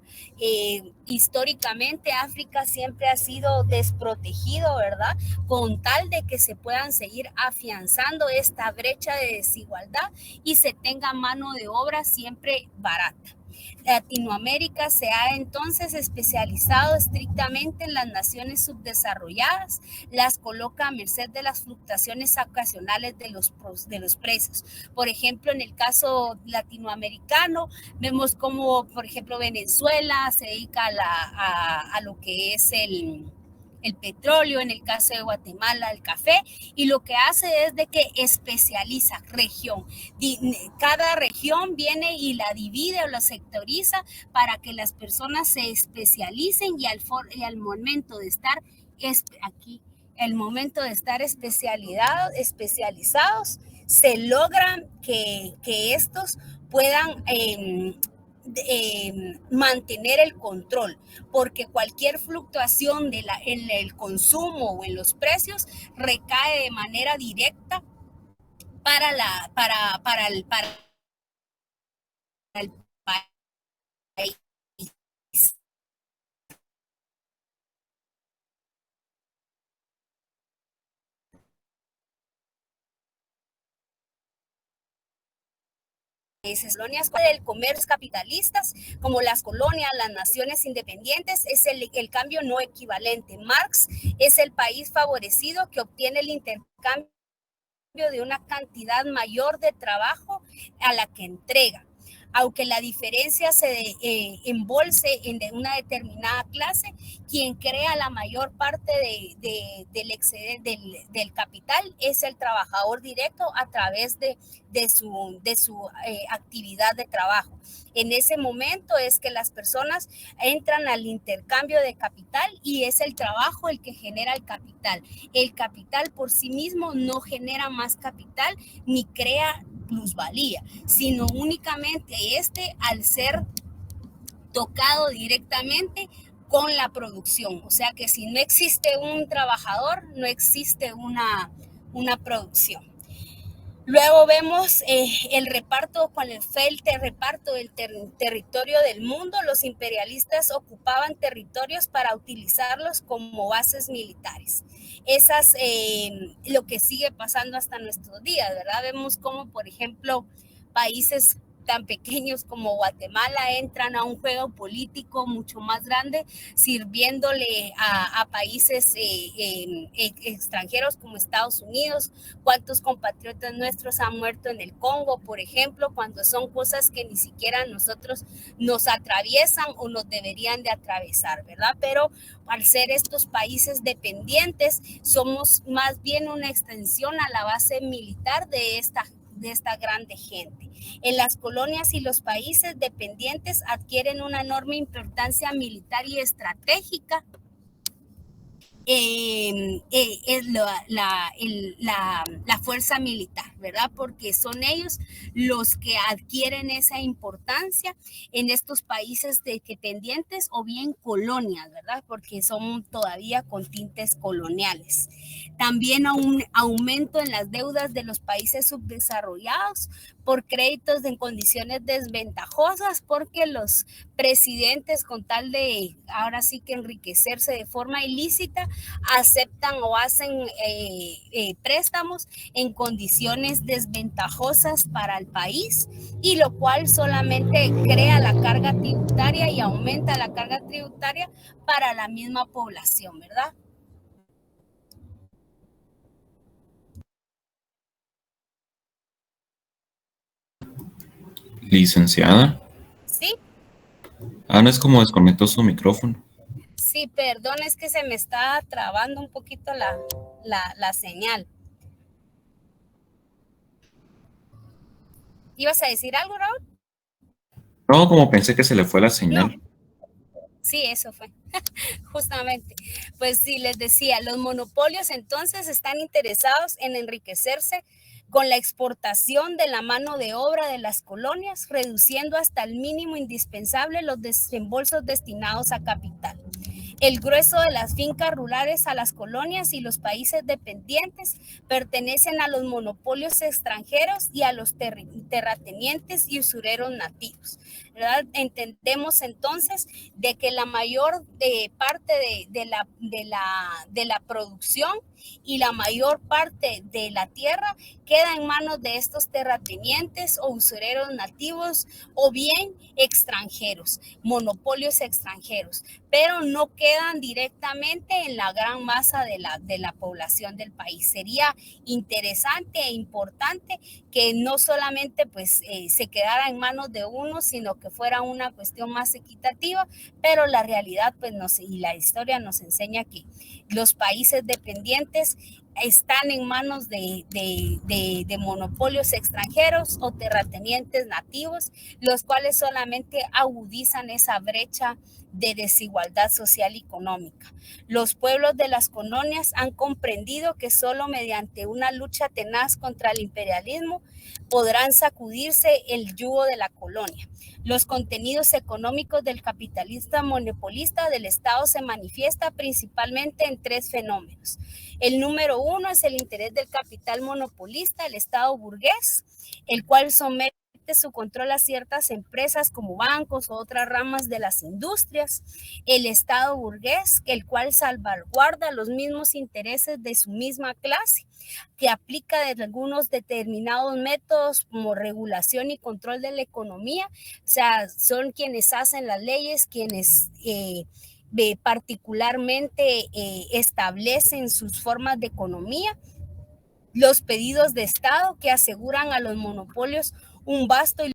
Históricamente África siempre ha sido desprotegido, ¿verdad?, con tal de que se puedan seguir afianzando esta brecha de desigualdad y se tenga mano de obra siempre barata. Latinoamérica se ha entonces especializado estrictamente en las naciones subdesarrolladas, las coloca a merced de las fluctuaciones ocasionales de los precios. Por ejemplo, en el caso latinoamericano, vemos como, por ejemplo, Venezuela se dedica a lo que es el petróleo, en el caso de Guatemala el café, y lo que hace es de que especializa región. Cada región viene y la divide o la sectoriza para que las personas se especialicen y al momento de estar especializados, se logran que estos puedan mantener el control, porque cualquier fluctuación en el consumo o en los precios recae de manera directa para el país. Colonias del comercio capitalistas, como las colonias, las naciones independientes, es el cambio no equivalente. Marx es el país favorecido que obtiene el intercambio de una cantidad mayor de trabajo a la que entrega. Aunque la diferencia se embolse en una determinada clase, quien crea la mayor parte del excedente del capital es el trabajador directo a través de su actividad de trabajo. En ese momento es que las personas entran al intercambio de capital y es el trabajo el que genera el capital. El capital por sí mismo no genera más capital ni crea plusvalía, sino únicamente al ser tocado directamente con la producción. O sea que si no existe un trabajador, no existe una producción. Luego vemos el reparto del territorio del mundo. Los imperialistas ocupaban territorios para utilizarlos como bases militares. Lo que sigue pasando hasta nuestros días, ¿verdad? Vemos como, por ejemplo, países tan pequeños como Guatemala entran a un juego político mucho más grande, sirviéndole a países extranjeros como Estados Unidos. ¿Cuántos compatriotas nuestros han muerto en el Congo, por ejemplo, cuando son cosas que ni siquiera nosotros nos atraviesan o nos deberían de atravesar, ¿verdad? Pero al ser estos países dependientes, somos más bien una extensión a la base militar de esta grande gente. En las colonias y los países dependientes adquieren una enorme importancia militar y estratégica. Es la fuerza militar, ¿verdad? Porque son ellos los que adquieren esa importancia en estos países dependientes o bien colonias, ¿verdad? Porque son todavía con tintes coloniales. También un aumento en las deudas de los países subdesarrollados por créditos en condiciones desventajosas, porque los presidentes, con tal de ahora sí que enriquecerse de forma ilícita, aceptan o hacen préstamos en condiciones desventajosas para el país, y lo cual solamente crea la carga tributaria y aumenta la carga tributaria para la misma población, ¿verdad? Licenciada. Sí. Ana es como desconectó su micrófono. Sí, perdón, es que se me está trabando un poquito la señal. ¿Ibas a decir algo, Raúl? No, como pensé que se le fue la señal. Sí, eso fue, justamente. Pues sí, les decía, los monopolios entonces están interesados en enriquecerse con la exportación de la mano de obra de las colonias, reduciendo hasta el mínimo indispensable los desembolsos destinados a capital. El grueso de las fincas rurales a las colonias y los países dependientes pertenecen a los monopolios extranjeros y a los terratenientes y usureros nativos, ¿verdad? Entendemos entonces de que la mayor parte de la producción y la mayor parte de la tierra queda en manos de estos terratenientes o usureros nativos o bien extranjeros, monopolios extranjeros, pero no quedan directamente en la gran masa de la población del país. Sería interesante e importante que no solamente pues, se quedara en manos de uno, sino que fuera una cuestión más equitativa, pero la realidad pues, y la historia nos enseña que los países dependientes están en manos de monopolios extranjeros o terratenientes nativos, los cuales solamente agudizan esa brecha de desigualdad social y económica. Los pueblos de las colonias han comprendido que solo mediante una lucha tenaz contra el imperialismo podrán sacudirse el yugo de la colonia. Los contenidos económicos del capitalista monopolista del Estado se manifiesta principalmente en tres fenómenos. El número uno es el interés del capital monopolista, el Estado burgués, el cual somete su control a ciertas empresas como bancos o otras ramas de las industrias. El Estado burgués, el cual salvaguarda los mismos intereses de su misma clase, que aplica de algunos determinados métodos como regulación y control de la economía. O sea, son quienes hacen las leyes, quienes particularmente establecen sus formas de economía. Los pedidos de Estado que aseguran a los monopolios un vasto y